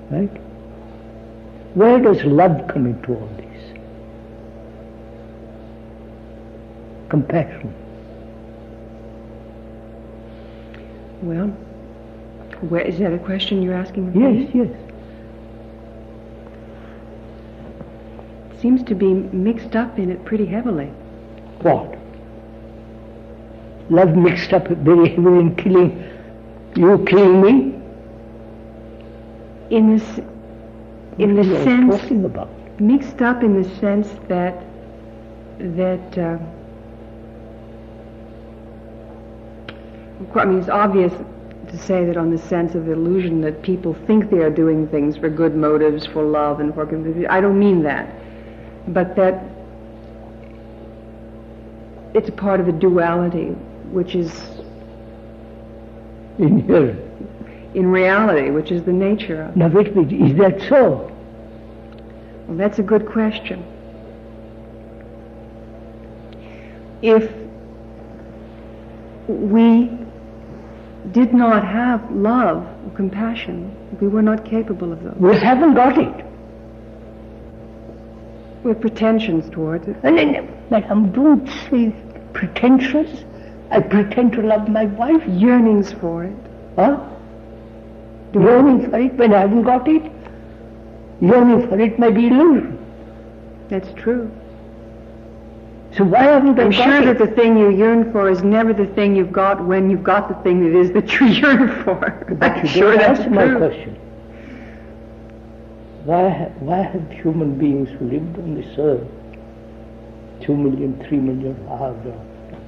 Right? Where does love come into all this? Compassion. Well, is that a question you're asking me? Yes, yes. It seems to be mixed up in it pretty heavily. What? Love mixed up very heavily in killing, you killing me? In the sense, talking about? mixed up in the sense that I mean, it's obvious to say that on the sense of illusion that people think they are doing things for good motives, for love and for, I don't mean that, but that it's a part of a duality which is Inherent. in reality, which is the nature of. Now wait a minute, is that so? Well, that's a good question. If we did not have love or compassion, we were not capable of those. We haven't got it. We have pretensions towards it. And then, Madam, don't say pretensions. I pretend to love my wife. Yearnings for it. Huh? Yearning for it when I haven't got it? Yearning for it may be illusion. That's true. So why haven't I I'm got sure it? that the thing you yearn for is never the thing you've got when you've got the thing that is that you yearn for. But I'm you sure don't that's answer my true. question. Why have human beings who lived on this earth 2 million, 3 million,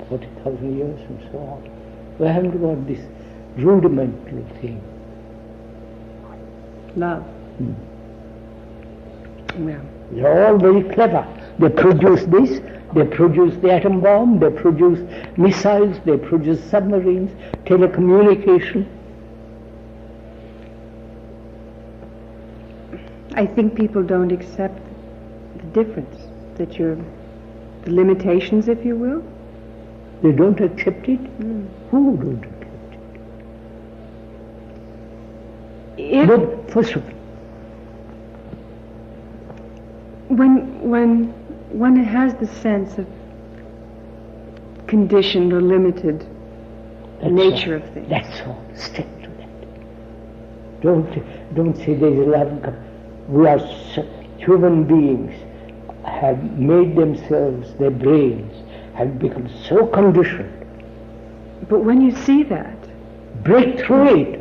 40,000 years and so on, why haven't we got this rudimental thing? Love. Well, They're all very clever. They produce this, they produce the atom bomb, they produce missiles, they produce submarines, telecommunication. I think people don't accept the difference, that the limitations, if you will. They don't accept it? Who don't accept it? But first of all, when one has the sense of conditioned or limited nature of things. That's all. Stick to that. Don't say there is love. We are human beings have made themselves, their brains have become so conditioned. But when you see that, Break through it.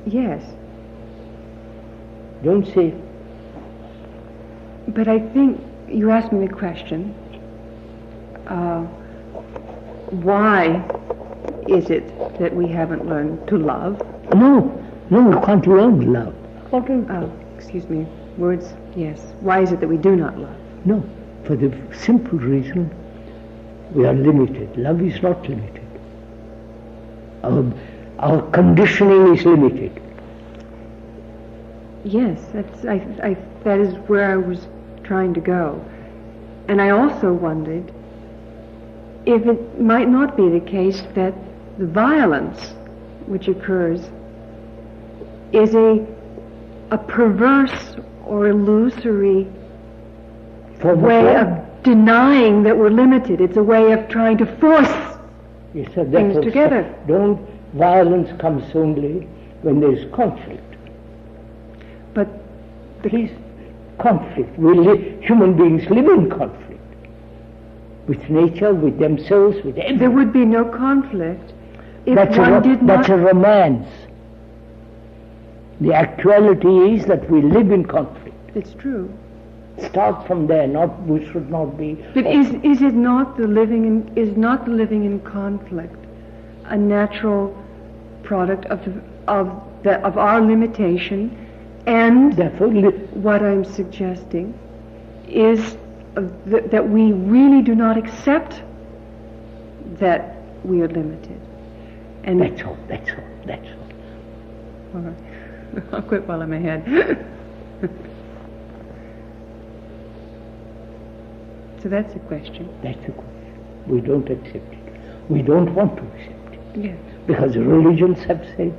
yes. Don't say, But I think you asked me the question, why is it that we haven't learned to love? no, you can't learn love. Excuse me, words, yes. Why is it that we do not love? No, for the simple reason we are limited. Love is not limited. Our conditioning is limited. Yes, that is where I was trying to go. And I also wondered if it might not be the case that the violence which occurs is a perverse or illusory way of denying that we're limited. It's a way of trying to force things together. Violence comes only when there is conflict. But conflict. Human beings live in conflict with nature, with themselves, with everything. There would be no conflict if that's a romance. The actuality is that we live in conflict. It's true. Start from there. We should not be. But is it not the living in conflict a natural product of our limitation? And what I'm suggesting is that we really do not accept that we are limited. And that's all. All right. I'll quit while I'm ahead. So that's a question. That's a question. We don't accept it. We don't want to accept it. Yes. Because religions have said.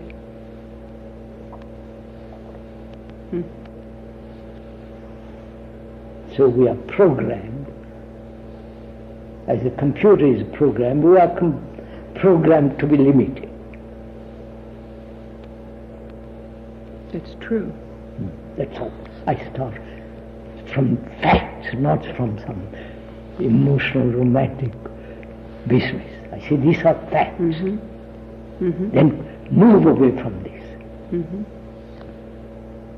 So we are programmed, as a computer is programmed, we are programmed to be limited. It's true. That's all. I start from facts, not from some emotional, romantic business. I say these are facts. Then move away from this.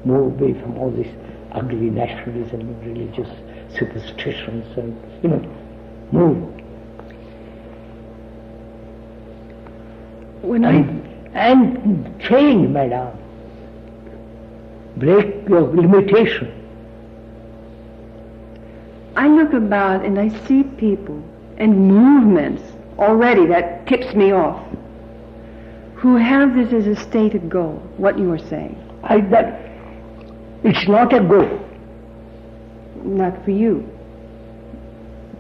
Move away from all this ugly nationalism and religious superstitions and, move. And change, madam. Break your limitation. I look about and I see people and movements already that tips me off, who have this as a stated goal, what you are saying. It's not a goal. Not for you.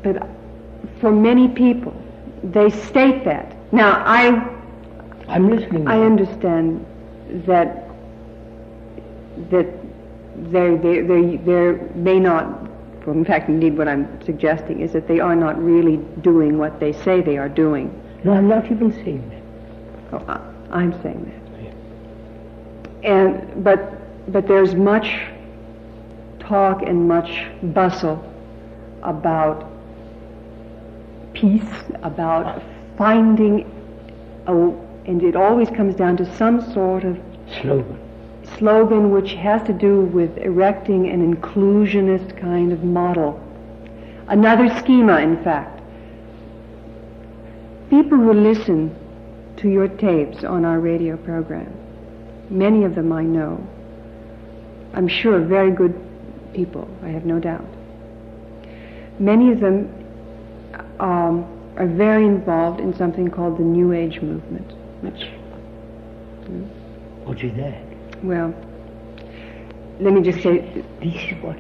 But for many people, they state that. Now, I'm listening. I understand that there may not, in fact, indeed what I'm suggesting is that they are not really doing what they say they are doing. No, I'm not even saying that. Oh, I'm saying that. And but there's much talk and much bustle about peace, about finding and it always comes down to some sort of slogan which has to do with erecting an inclusionist kind of model. Another schema, in fact. People who listen to your tapes on our radio program, many of them I know, I'm sure very good people, I have no doubt. Many of them are very involved in something called the New Age movement, which... What is that? Well, let me just say... This is what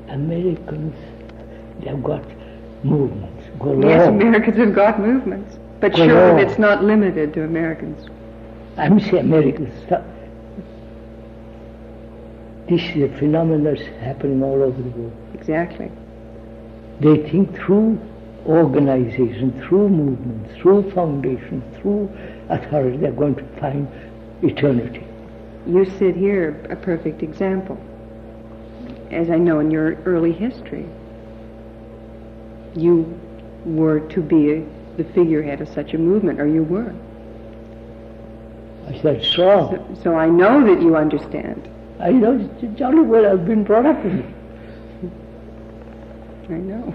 Americans, they've got movements. Yes, Americans have got movements. But surely it's not limited to Americans. I'm saying Americans. This is a phenomenon that's happening all over the world. Exactly. They think through organization, through movements, through foundations, through authority, they're going to find eternity. You sit here, a perfect example, as I know in your early history. You were to be the figurehead of such a movement, or you were. I said, so. So I know that you understand. I know jolly well. I've been brought up in it. I know.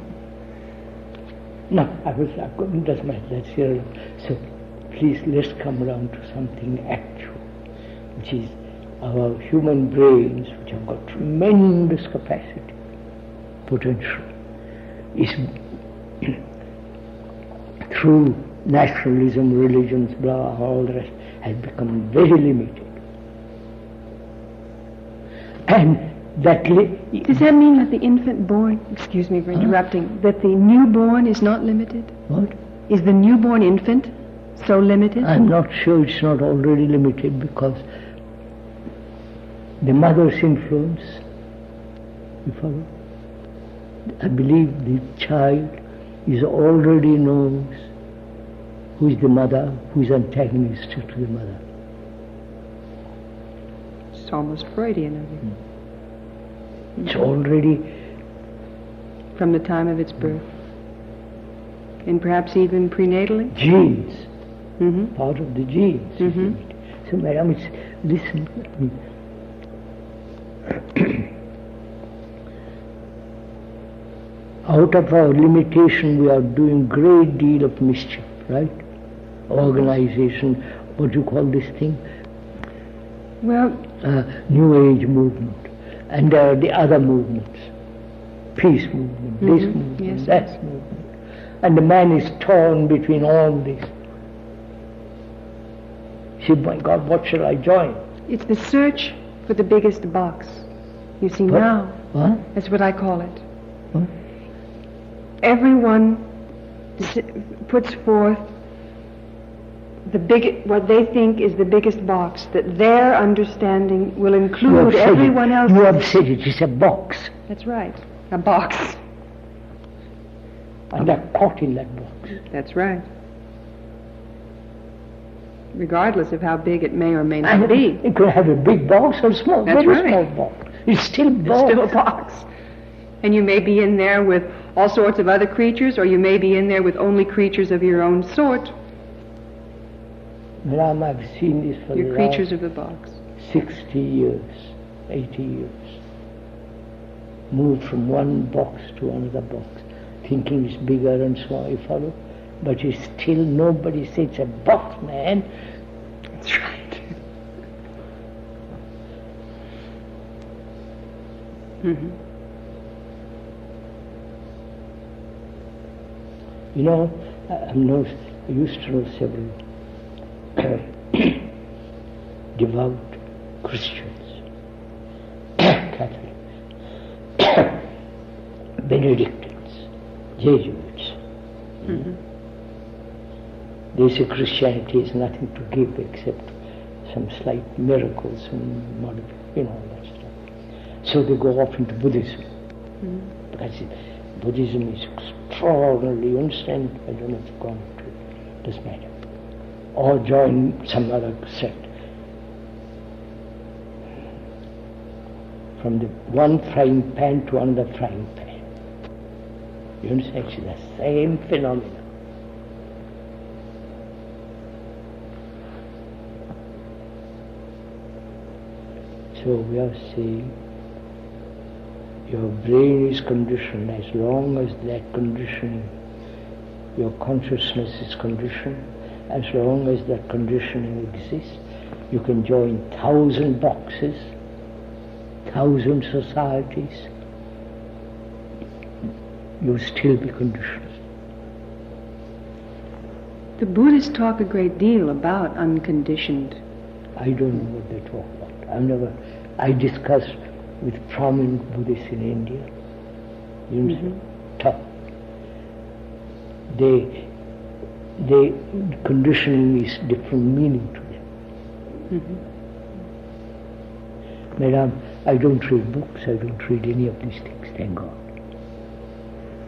No, it doesn't matter. That's here. So please, let's come around to something actual, which is our human brains, which have got tremendous capacity, potential, is through nationalism, religions, blah, all the rest, has become very limited. And Does that mean that the infant born, excuse me for interrupting, that the newborn is not limited? What? Is the newborn infant so limited? I'm not sure it's not already limited, because the mother's influence, you follow? I believe the child already knows who is the mother, who is antagonistic to the mother. It's almost Freudian of you. It's already From the time of its birth. And perhaps even prenatally? genes, Mm-hmm. part of the genes. Mhm. So, madam, listen. Out of our limitation, we are doing great deal of mischief, right? Organization, what do you call this thing? Well, New Age movement. And there are the other movements. Peace movement, this Mhm. movement, Yes, that yes. movement. And the man is torn between all this. He said, my God, what shall I join? it's the search for the biggest box. You see, What? now, Huh? that's what I call it. What? Everyone puts forth what they think is the biggest box, that their understanding will You have include said everyone it. else's. You have said it. It's a box. That's right, a box. And they're caught in that box. That's right. Regardless of how big it may or may not be. It could have a big box or a small, That's very right. small box. It's still It's box. still a box. And you may be in there with all sorts of other creatures, or you may be in there with only creatures of your own sort. Madam, I've seen this for You're the creatures last of the box. 60 years, 80 years. Moved from one box to another box, thinking it's bigger and so on, you follow? But it's still, nobody says it's a box, man. That's right. Mm-hmm. You know, I used to know several devout Christians, Catholics, Benedictines, Jesuits. Mm-hmm. They say Christianity has nothing to give except some slight miracles and all that stuff. So they go off into Buddhism. Mm-hmm. Because Buddhism is extraordinarily, you understand? I don't know if you've gone to it, doesn't matter. Or join some other sect. From the one frying pan to another frying pan. You understand? It's the same phenomenon. So we are saying your brain is conditioned. As long as that conditioning, your consciousness is conditioned, as long as that conditioning exists, you can join 1,000 boxes, 1,000 societies, you'll still be conditioned. The Buddhists talk a great deal about unconditioned. I don't know what they talk about. I discussed with prominent Buddhists in India. You understand? Talk. They conditioning is different meaning to them. Mm-hmm. Madam, I don't read books, I don't read any of these things, thank God.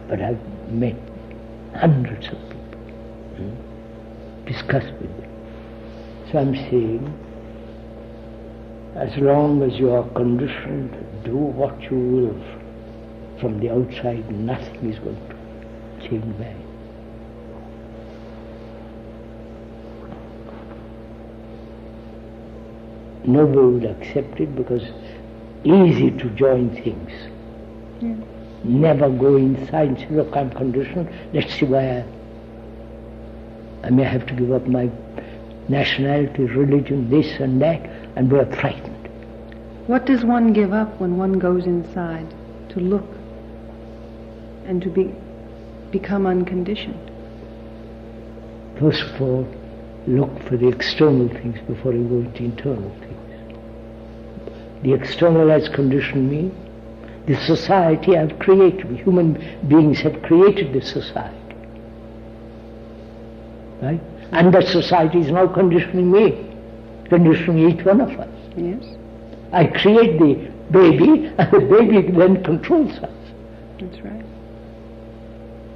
But I've met hundreds of people, discussed with them. So I'm saying, as long as you are conditioned to do what you will from the outside, nothing is going to change man. Nobody will accept it because easy to join things. Yeah. Never go inside and say, look, I'm conditioned, let's see why I may have to give up my nationality, religion, this and that, and we are frightened. What does one give up when one goes inside to look and to become unconditioned? First of all, look for the external things before you go into internal things. The external has conditioned me. The society I've created, human beings have created this society. Right? And that society is now conditioning me, conditioning each one of us. Yes. I create the baby, and the baby then controls us. That's right.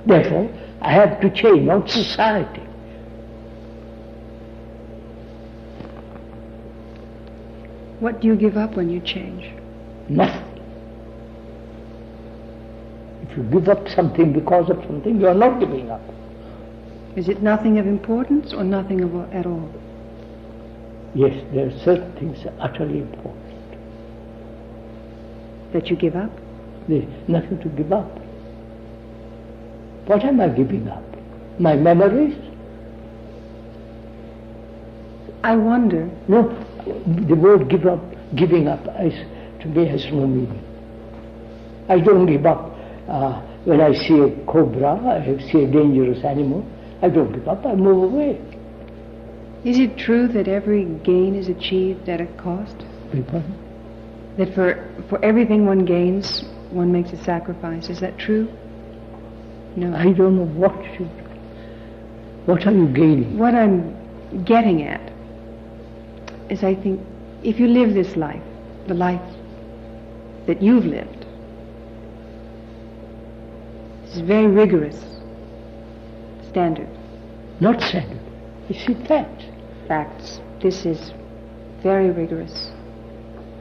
Therefore, I have to change, not society. What do you give up when you change? Nothing. If you give up something because of something, you are not giving up. Is it nothing of importance or nothing at all? Yes, there are certain things that are utterly important. That you give up? There's nothing to give up. What am I giving up? My memories? I wonder. No, the word giving up to me has no meaning. I don't give up. When I see a cobra, I see a dangerous animal, I don't give up, I move away. Is it true that every gain is achieved at a cost? People? That for everything one gains, one makes a sacrifice. Is that true? No. I don't know what are you gaining? What I'm getting at is, I think, if you live this life, the life that you've lived, this is very rigorous standard. Not standard. You see facts. Facts. This is very rigorous.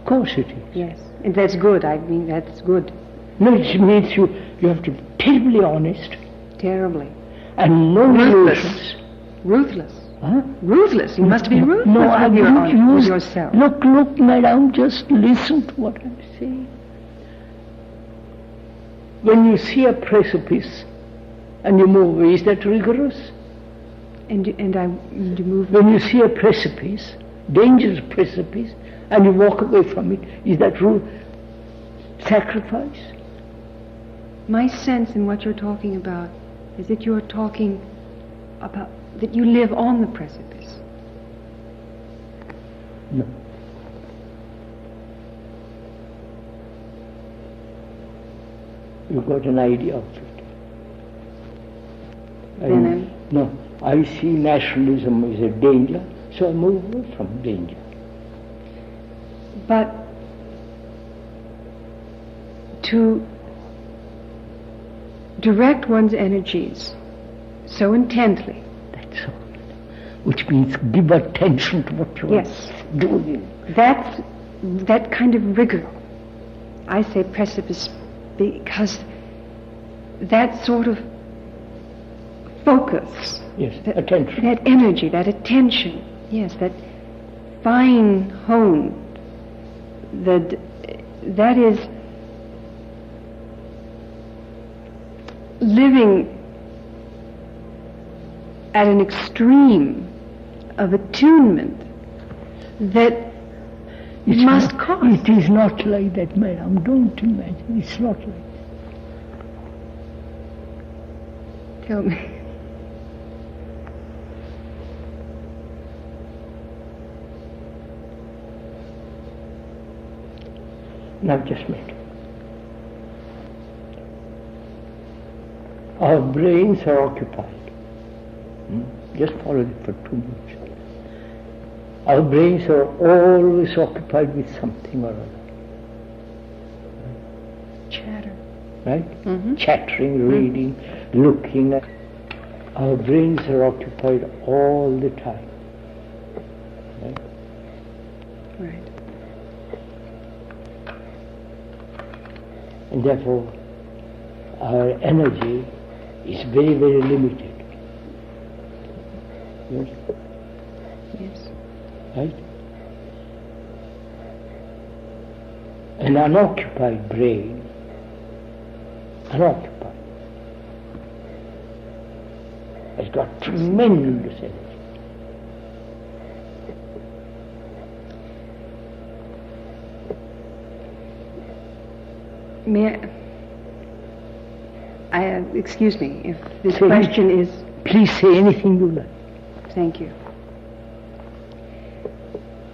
Of course it is. Yes. And that's good. I mean, that's good. No, it means you have to be terribly honest. Terribly. And no illusions. Ruthless. Huh? Ruthless. You must be ruthless No, I with won't use yourself. Look, madam, just listen to what I'm saying. When you see a precipice and you move away, is that rigorous? And you move. When you see a precipice, dangerous precipice, and you walk away from it, is that sacrifice? My sense in what you're talking about is that you're talking about that you live on the precipice. No. You've got an idea of it. No, I see nationalism as a danger, so I move away from danger. But to direct one's energies so intently. That's all. Which means give attention to what you're doing. That's that kind of rigor. I say precipice because that sort of focus. Yes, attention. That energy, that attention. Yes, that fine hone. That is living at an extreme of attunement that must cost. It is not like that, madam. Don't imagine. It's not like that. Tell me. Now just a minute. Our brains are occupied. Just follow it for 2 minutes. Our brains are always occupied with something or other. Chatter. Right? Mm-hmm. Chattering, reading, looking at. Our brains are occupied all the time. Right? Right. And therefore, our energy is very, very limited. Yes? Yes. Right? An unoccupied brain, has got tremendous energy. May I excuse me if this question is... Please say anything you like. Thank you.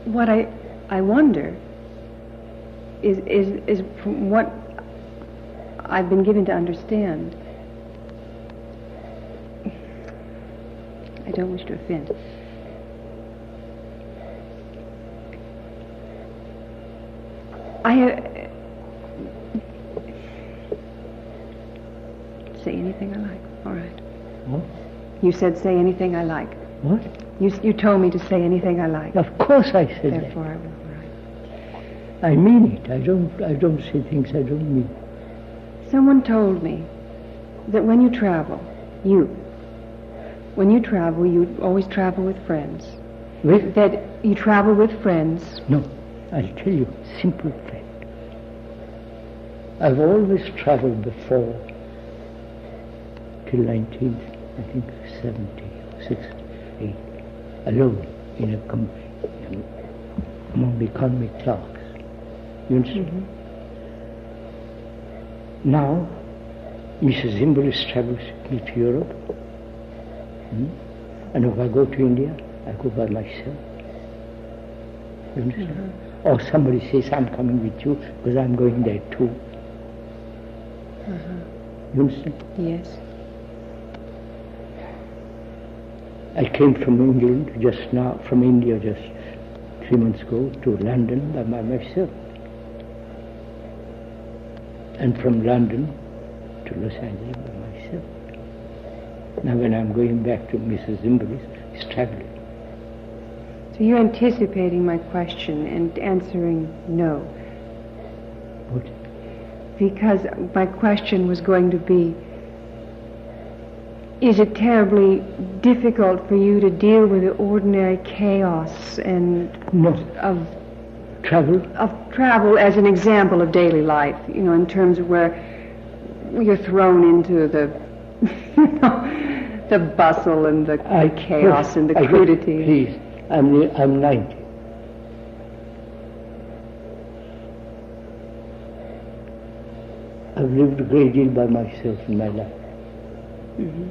What I wonder is from what I've been given to understand. I don't wish to offend. Say anything I like. All right. What? You said say anything I like. What? You told me to say anything I like. Of course I said Therefore that. I will. All right. I mean it. I don't say things I don't mean. Someone told me that when you travel, you always travel with friends. With? That you travel with friends. No. I'll tell you a simple fact. I've always traveled before till 70 or 68, alone in among the economic class. You understand? Mm-hmm. Now, Mrs. Zimbalist travels with me to Europe. And if I go to India, I go by myself. You understand? Mm-hmm. Or somebody says, I'm coming with you because I'm going there too. You understand? Yes. I came from England just now, from India just 3 months ago to London by myself. And from London to Los Angeles by myself. Now when I'm going back to Mrs. Zimbalist, he's traveling. So you're anticipating my question and answering no. What? Because my question was going to be, is it terribly difficult for you to deal with the ordinary chaos and No. of Travel? as an example of daily life, in terms of where you're thrown into the the bustle and the chaos and the crudity. Please, I'm 90. I've lived a great deal by myself in my life. Mm-hmm.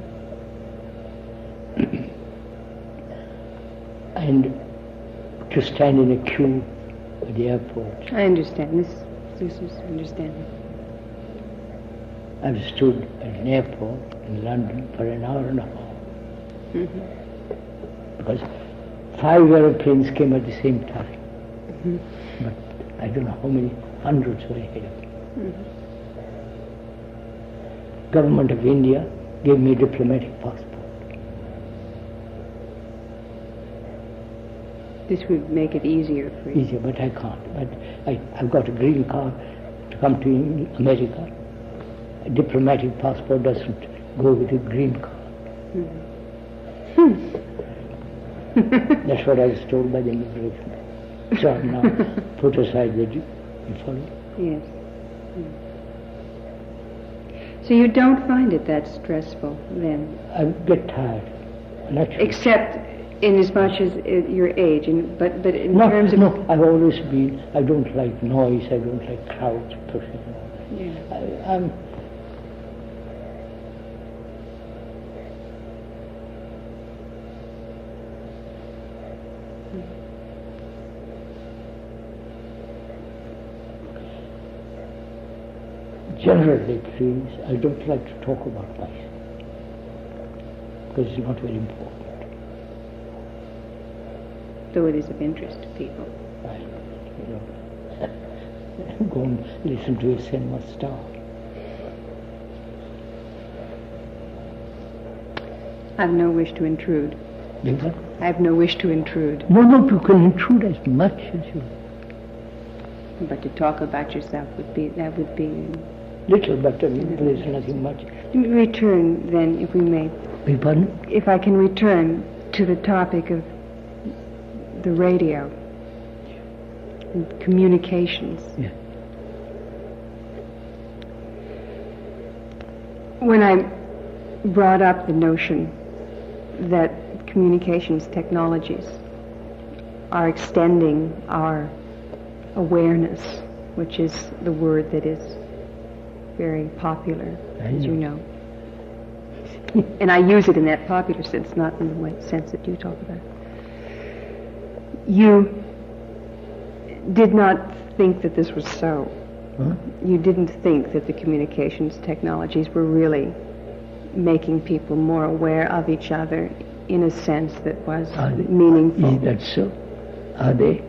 And to stand in a queue at the airport. I understand. This is understanding. I've stood at an airport in London for an hour and a half. Mm-hmm. Because 5 aeroplanes came at the same time. Mm-hmm. But I don't know how many hundreds were ahead of me. Mm-hmm. Government of India gave me a diplomatic passport. This would make it easier for you. Easier, but I can't. But I've got a green card to come to America. A diplomatic passport doesn't go with a green card. Mm-hmm. That's what I was told by the immigration. So I've now put aside the you follow? Yes. So you don't find it that stressful then? I get tired, naturally. Except in as much as your age, but in terms of... No, I've always been, I don't like noise, I don't like crowds. Yeah. I'm generally, please, I don't like to talk about myself because it's not very important. Though it is of interest to people. Go and listen to a cinema star. I have no wish to intrude. What? I have no wish to intrude. No, you can intrude as much as you like. But to talk about yourself would be... Little, but there's nothing much. Let me return then, if we may. Pardon? If I can return to the topic of the radio and communications. Yeah. When I brought up the notion that communications technologies are extending our awareness, which is the word that is very popular, as you know. And I use it in that popular sense, not in the sense that you talk about. You did not think that this was so. Huh? You didn't think that the communications technologies were really making people more aware of each other in a sense that was meaningful. Is that so? Are they?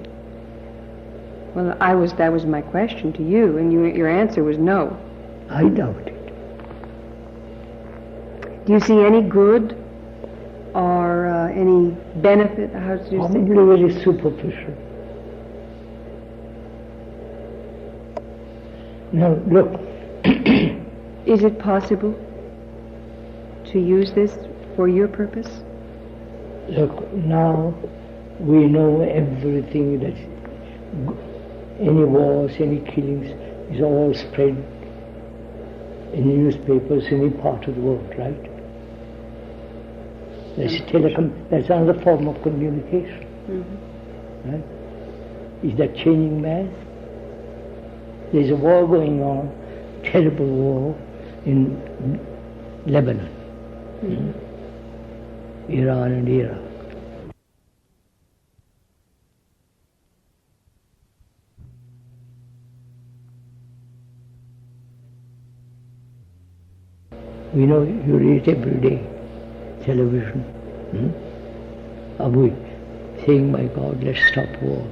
Well, that was my question to you, and your answer was no. I doubt it. Do you see any good or any benefit? How do you say? Probably very superficial. Now, look. Is it possible to use this for your purpose? Look, now we know everything that any wars, any killings is all spread in newspapers in any part of the world, right? That's another form of communication. Mm-hmm. Right? Is that changing mass? There's a war going on, terrible war in Lebanon, Iran and Iraq. We know you read it every day, television. Are we saying, my God, let's stop wars?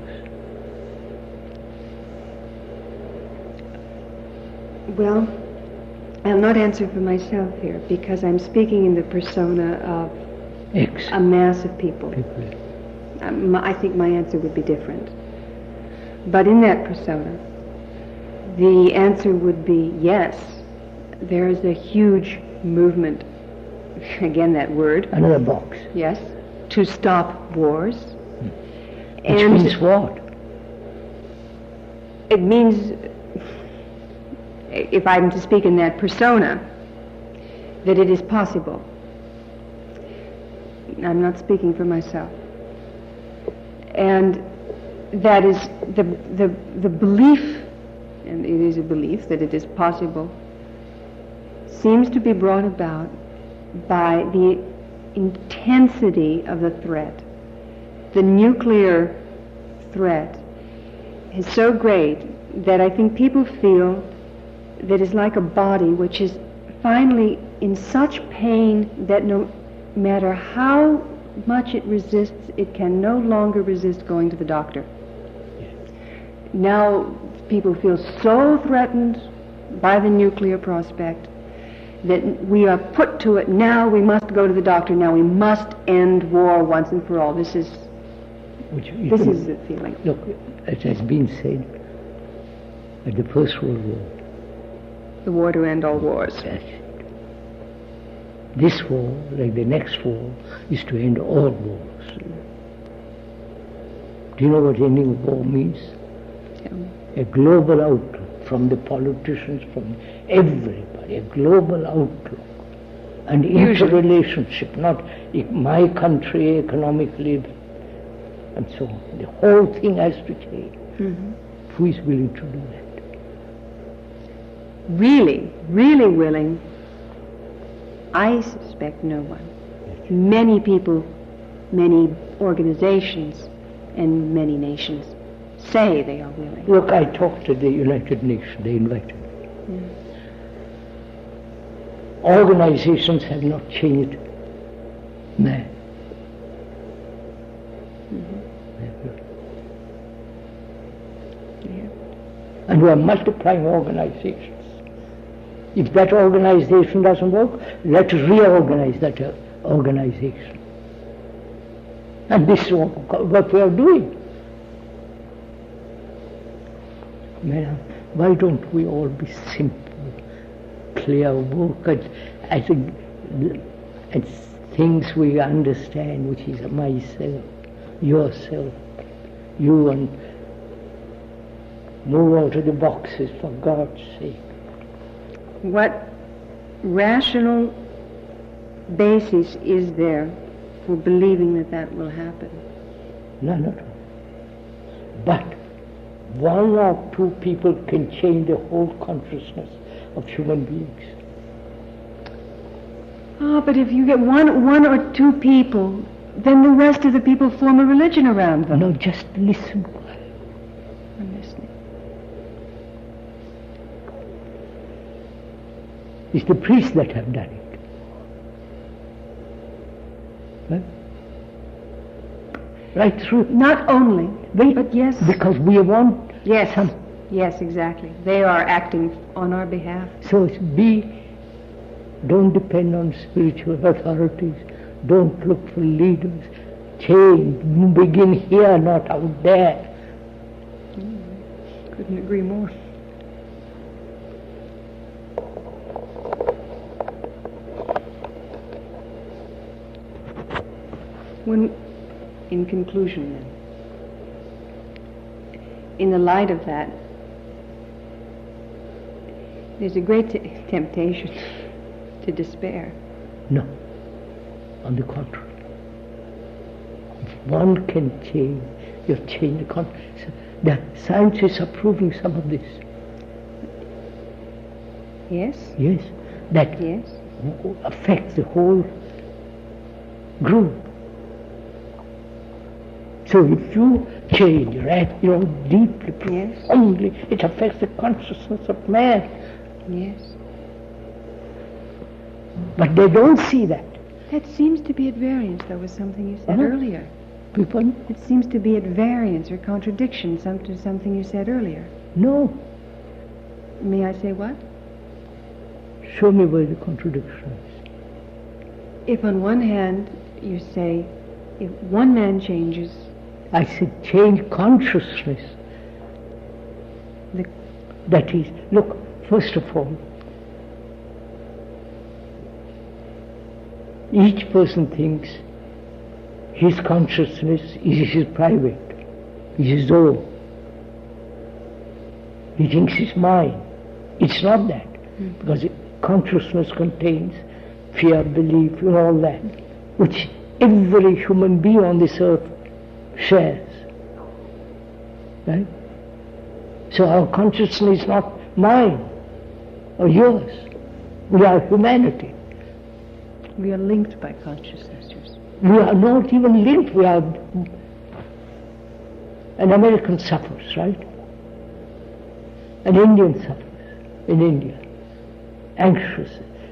Well, I'll not answer for myself here because I'm speaking in the persona of a mass of people. I think my answer would be different. But in that persona, the answer would be yes, there is a huge movement, again that word. Another box. Yes, to stop wars. Which means what? It means, if I'm to speak in that persona, that it is possible. I'm not speaking for myself. And that is the belief, and it is a belief that it is possible, seems to be brought about by the intensity of the threat. The nuclear threat is so great that I think people feel that it's like a body which is finally in such pain that no matter how much it resists, it can no longer resist going to the doctor. Now people feel so threatened by the nuclear prospect that we are put to it. Now we must go to the doctor. Now we must end war once and for all. This is the feeling. Look, it has been said at the First World War. The war to end all wars. Yes. This war, like the next war, is to end all wars. Do you know what ending war means? A global outlook from the politicians, from everybody, a global outlook. And interrelationship, not my country economically, and so on. The whole thing has to change. Mm-hmm. Who is willing to do that? Really, really willing? I suspect no one. Many people, many organizations, and many nations say they are willing. Look, I talked to the United Nations. They invited me. Organizations have not changed man. And we are multiplying organizations. If that organization doesn't work, let's reorganize that organization. And this is what we are doing. Madam, why don't we all be simple, clear, work at things we understand, which is myself, yourself, you, and move out of the boxes, for God's sake. What rational basis is there for believing that will happen? None at all. But one or two people can change the whole consciousness of human beings. But if you get one or two people, then the rest of the people form a religion around them. No, just listen. It's the priests that have done it. Right? Right through. Not only, Wait, but yes. because we want Yes. some. Yes, exactly. They are acting on our behalf. So it's don't depend on spiritual authorities. Don't look for leaders. Change. Begin here, not out there. Couldn't agree more. In conclusion then, in the light of that, there's a great temptation to despair. No. On the contrary. If one can change, you've changed the contrary. The scientists are proving some of this. Yes? Yes. That Yes. affects the whole group. So if you change, right, deeply, Yes. profoundly, it affects the consciousness of man. Yes. But they don't see that. That seems to be at variance, though, with something you said Uh-huh. earlier. People, It seems to be at variance or contradiction to something you said earlier. no. May I say what? Show me where the contradiction is. If on one hand you say, if one man changes, I said change consciousness. the That is, look, first of all, each person thinks his consciousness is his private, is his own. He thinks it's mine. It's not that, because consciousness contains fear, belief, and all that, which every human being on this earth shares. Right? So our consciousness is not mine or yours. We are humanity. we are linked by consciousness. We are not even linked. We are. An American suffers, right? An Indian suffers in India. Anxious,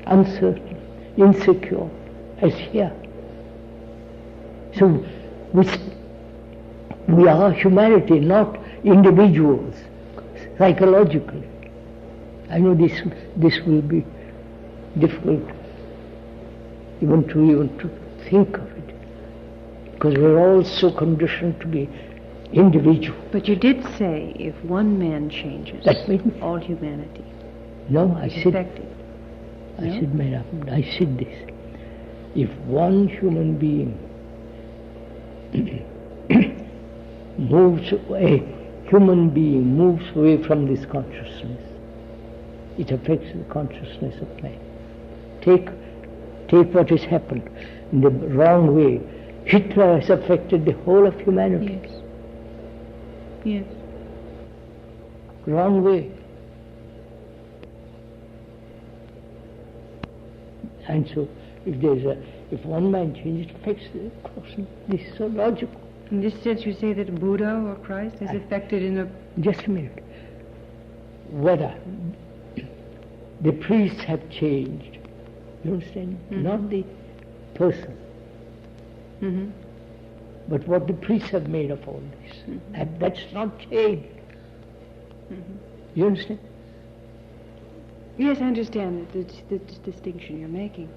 uncertain, insecure, as here. So we are humanity, not individuals, psychologically. I know this will be difficult even to think of it, because we're all so conditioned to be individual. But you did say if one man changes, That means all humanity no. I is said affected. I No? said, madam, I said this. If one human being moves away from this consciousness, it affects the consciousness of man. Take what has happened in the wrong way. Hitler has affected the whole of humanity. Yes. Yes. Wrong way. And so, if one man changes, it affects the person. This is so logical. In this sense, you say that Buddha or Christ is affected in a... Just a minute. Whether the priests have changed, you understand? Mm-hmm. Not the person, Mm-hmm. but what the priests have made of all this. Mm-hmm. And that's not changed. Mm-hmm. You understand? Yes, I understand the distinction you're making.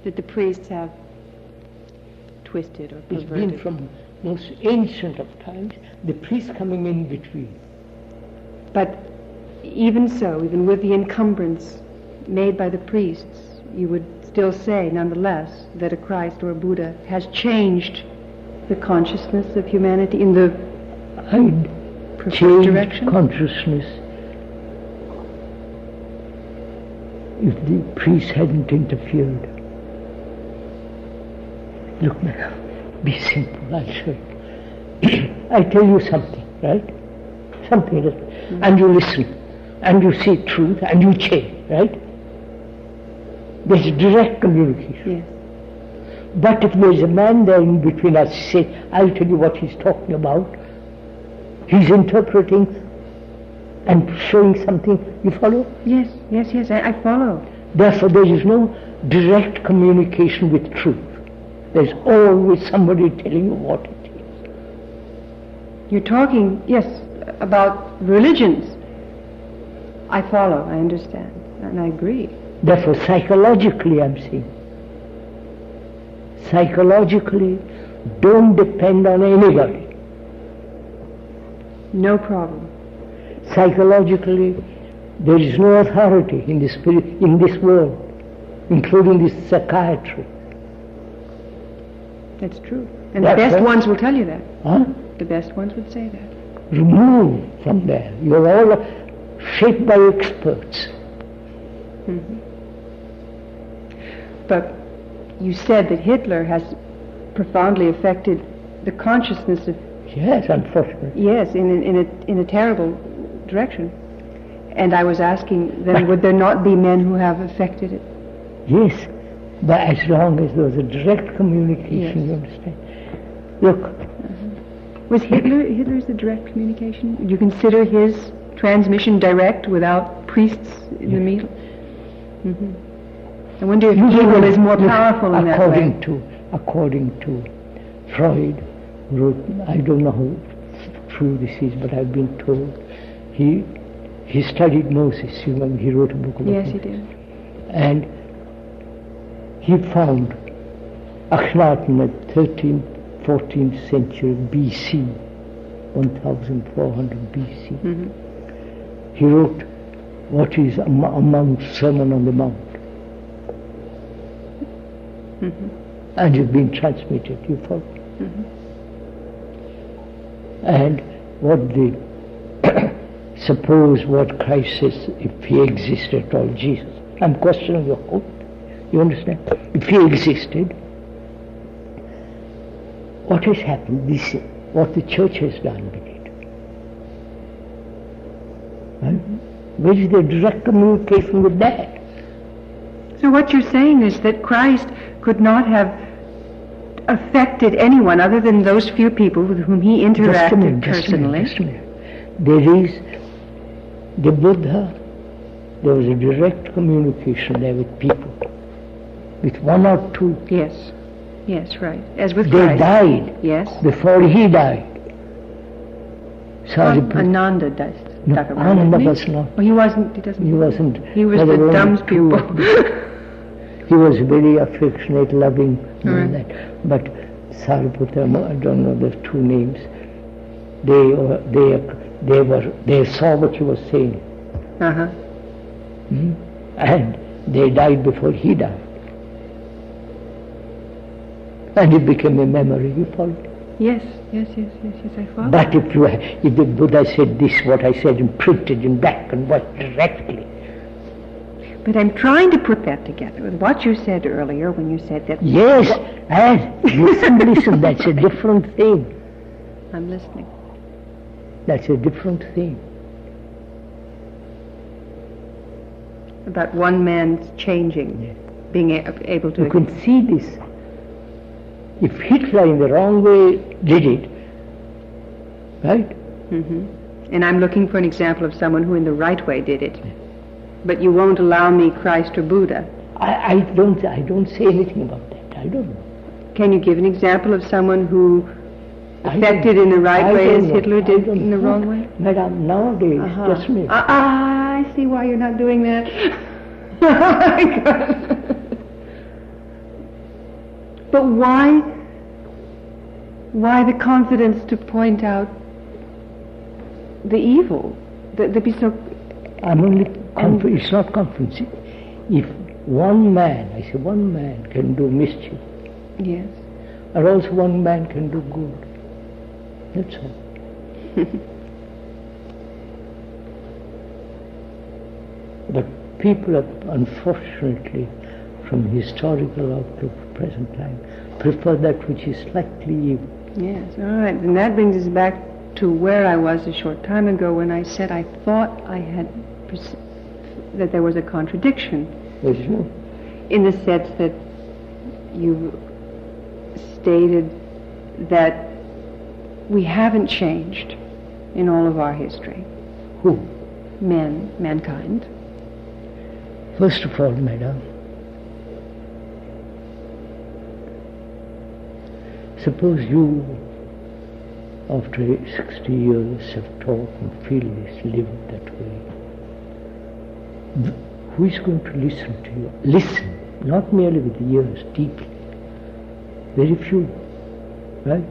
That the priests have twisted or It's perverted. been from most ancient of times, the priests coming in between. But even so, even with the encumbrance made by the priests, you would still say, nonetheless, that a Christ or a Buddha has changed the consciousness of humanity in the I'd preferred change direction? consciousness if the priest hadn't interfered. Look, madam, be simple, I'll show you. I tell you something, right? Something that, and you listen, and you see truth, and you change, right? There's direct communication. Yes. But if there's a man there in between us, say, I'll tell you what he's talking about, he's interpreting and showing something. You follow? Yes, I follow. Therefore, there is no direct communication with truth. There's always somebody telling you what it is. You're talking, yes, about religions. I follow, I understand, and I agree. Therefore, psychologically, I'm saying, psychologically, don't depend on anybody. No problem. Psychologically, there is no authority in this world, including this psychiatry. That's true. And the best ones will tell you that. Huh? The best ones would say that. Remove from there. You're all shaped by experts. Mm-hmm. But you said that Hitler has profoundly affected the consciousness of... Yes, unfortunately. Yes, in a terrible direction. And I was asking then, would there not be men who have affected it? Yes, but as long as there was a direct communication, Yes. you understand. Look. Was Hitler's the direct communication? Would you consider his transmission direct without priests in the middle? Mm-hmm. I wonder if evil is more powerful in that way. According to Freud, wrote, I don't know how true this is, but I've been told, he studied Moses, you know, he wrote a book about Yes, it. he did. And he found Akhenaten at 13th, 14th century BC, 1400 BC. Mm-hmm. He wrote what is among Sermon on the Mount. Mm-hmm. And it's been transmitted, you follow? Mm-hmm. And what the suppose what Christ says, if he existed at all, Jesus. I'm questioning your hope. You understand? If he existed, what has happened? This, what the church has done with it. Right? Where is the direct communication with that? So what you're saying is that Christ could not have affected anyone other than those few people with whom he interacted personally. Just a minute. There is the Buddha, there was a direct communication there with people, with one or two. Yes, right. As with They Christ. died Yes. before he died. Ananda died. No, Ananda was not. Well, he wasn't. He doesn't. He wasn't. He was There the were dumb only two pupil. of them. He was very affectionate, loving, and all that. But Sariputta, I don't know the two names. They saw what he was saying, Uh-huh. and they died before he died, and it became a memory. You follow? Yes, I follow. But if the Buddha said this, what I said, and printed in black and white directly. But I'm trying to put that together with what you said earlier when you said that... Yes, and listen, that's a different thing. I'm listening. That's a different thing. About one man's changing, being able to... You can see this. If Hitler in the wrong way did it, right? Mm-hmm. And I'm looking for an example of someone who in the right way did it. But you won't allow me Christ or Buddha. I don't say anything about that. I don't know. Can you give an example of someone who affected in the right way as Hitler did in the wrong way? Madam, nowadays, just me. I see why you're not doing that. But why the confidence to point out the evil? To be so... I'm only... it's not confidence. If one man, I say one man can do mischief, Yes. or also one man can do good. That's all. But people have, unfortunately, from historical outlook to present time, prefer that which is slightly evil. Yes, all right. And that brings us back to where I was a short time ago when I said I thought I had that there was a contradiction. Yes, sure. In the sense that you stated that we haven't changed in all of our history. Who? mankind? First of all, madam, suppose you, after 60 years, have taught and feel this, live that way. Who is going to listen to you? Listen, not merely with the ears, deeply. Very few, right?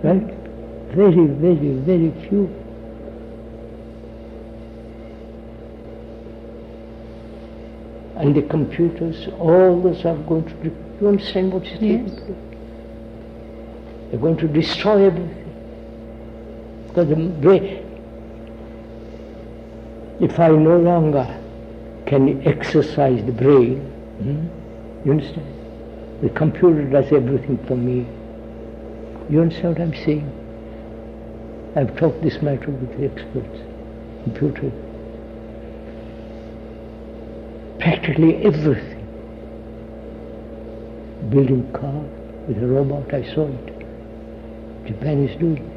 Right? Very, very, very few. And the computers, all those are going to, you understand what is taking place? They're going to destroy everything. Because the brain, if I no longer can exercise the brain, you understand? The computer does everything for me. You understand what I'm saying? I've talked this matter with the experts, computer. Practically everything. Building a car with a robot, I saw it. Japan is doing it.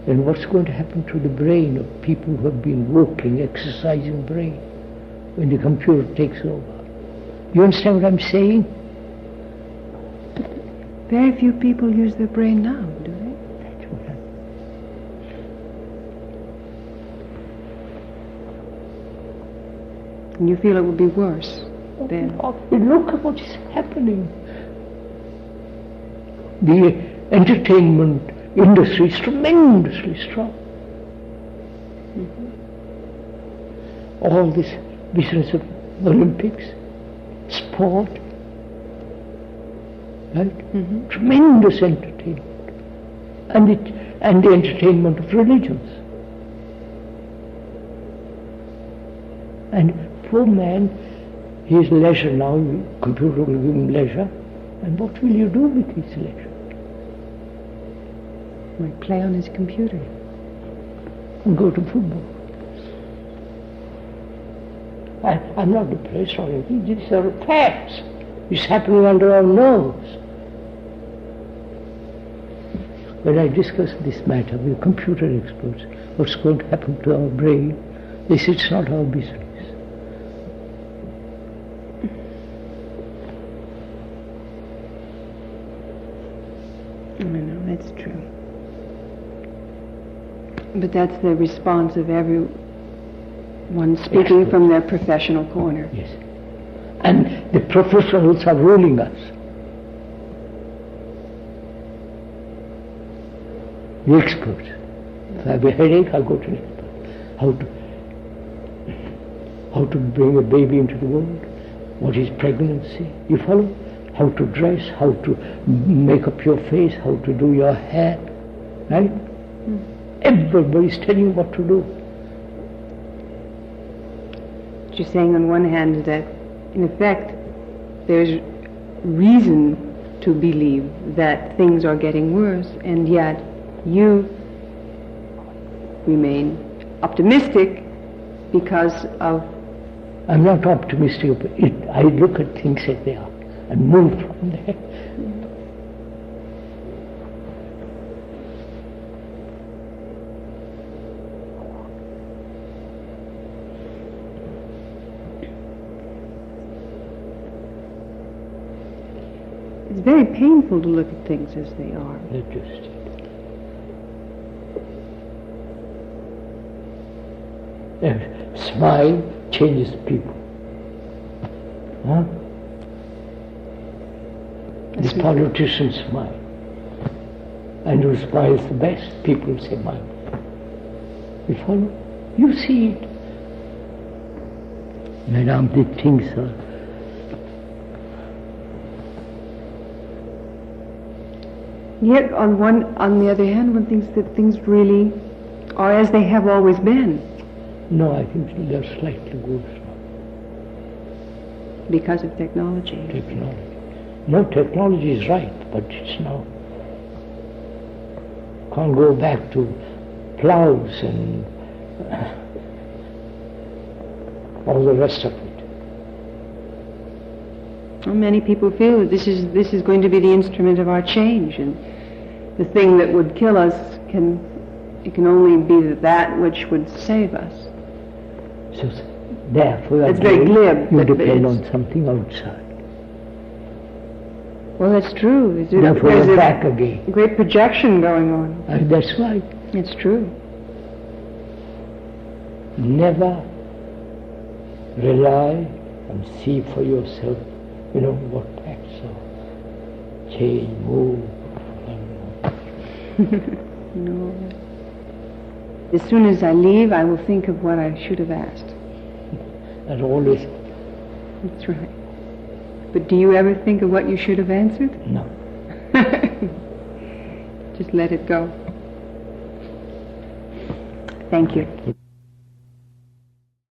And what's going to happen to the brain of people who have been working, exercising brain, when the computer takes over? You understand what I'm saying? Very few people use their brain now, do they? That's what And you feel it will be worse then? Look at what is happening. The entertainment industry is tremendously strong. All this business of Olympics, sport, right? Tremendous entertainment. And the entertainment of religions. And poor man, he has leisure now, computer will give him leisure. And what will you do with his leisure? Might play on his computer. And go to football. I'm not depressed or anything. These are facts. It's happening under our nose. When I discuss this matter with computer experts, what's going to happen to our brain, they say it's not our business. I know, that's true. But that's the response of everyone speaking from their professional corner. Yes. And the professionals are ruling us. The experts. If I have a headache, I go to an expert. How to bring a baby into the world, what is pregnancy, you follow? How to dress, how to make up your face, how to do your hair, right? Everybody's telling you what to do. You're saying on one hand that, in effect, there's reason to believe that things are getting worse, and yet you remain optimistic because of... I'm not optimistic. I look at things as they are and move from there. It's very painful to look at things as they are. Interesting. Smile changes people. Huh? The politicians smile. And who smiles the best, people say, "Mine." You follow? You see it. Madame, the things are... Yet, on the other hand, one thinks that things really are as they have always been. No, I think they're slightly worse now. Because of technology. Technology. No, technology is right, but it's now. Can't go back to plows and all the rest of it. Well, many people feel that this is going to be the instrument of our change, and the thing that would kill us can It can only be that which would save us. So therefore, It's very glib, you but depend it's- on something outside. Well, that's true. Therefore, There's you're a back again. great projection going on. That's right. It's true. Never rely and see for yourself, what acts of change, move. No. As soon as I leave, I will think of what I should have asked. And always, That's right. But do you ever think of what you should have answered? no. Just let it go. Thank you.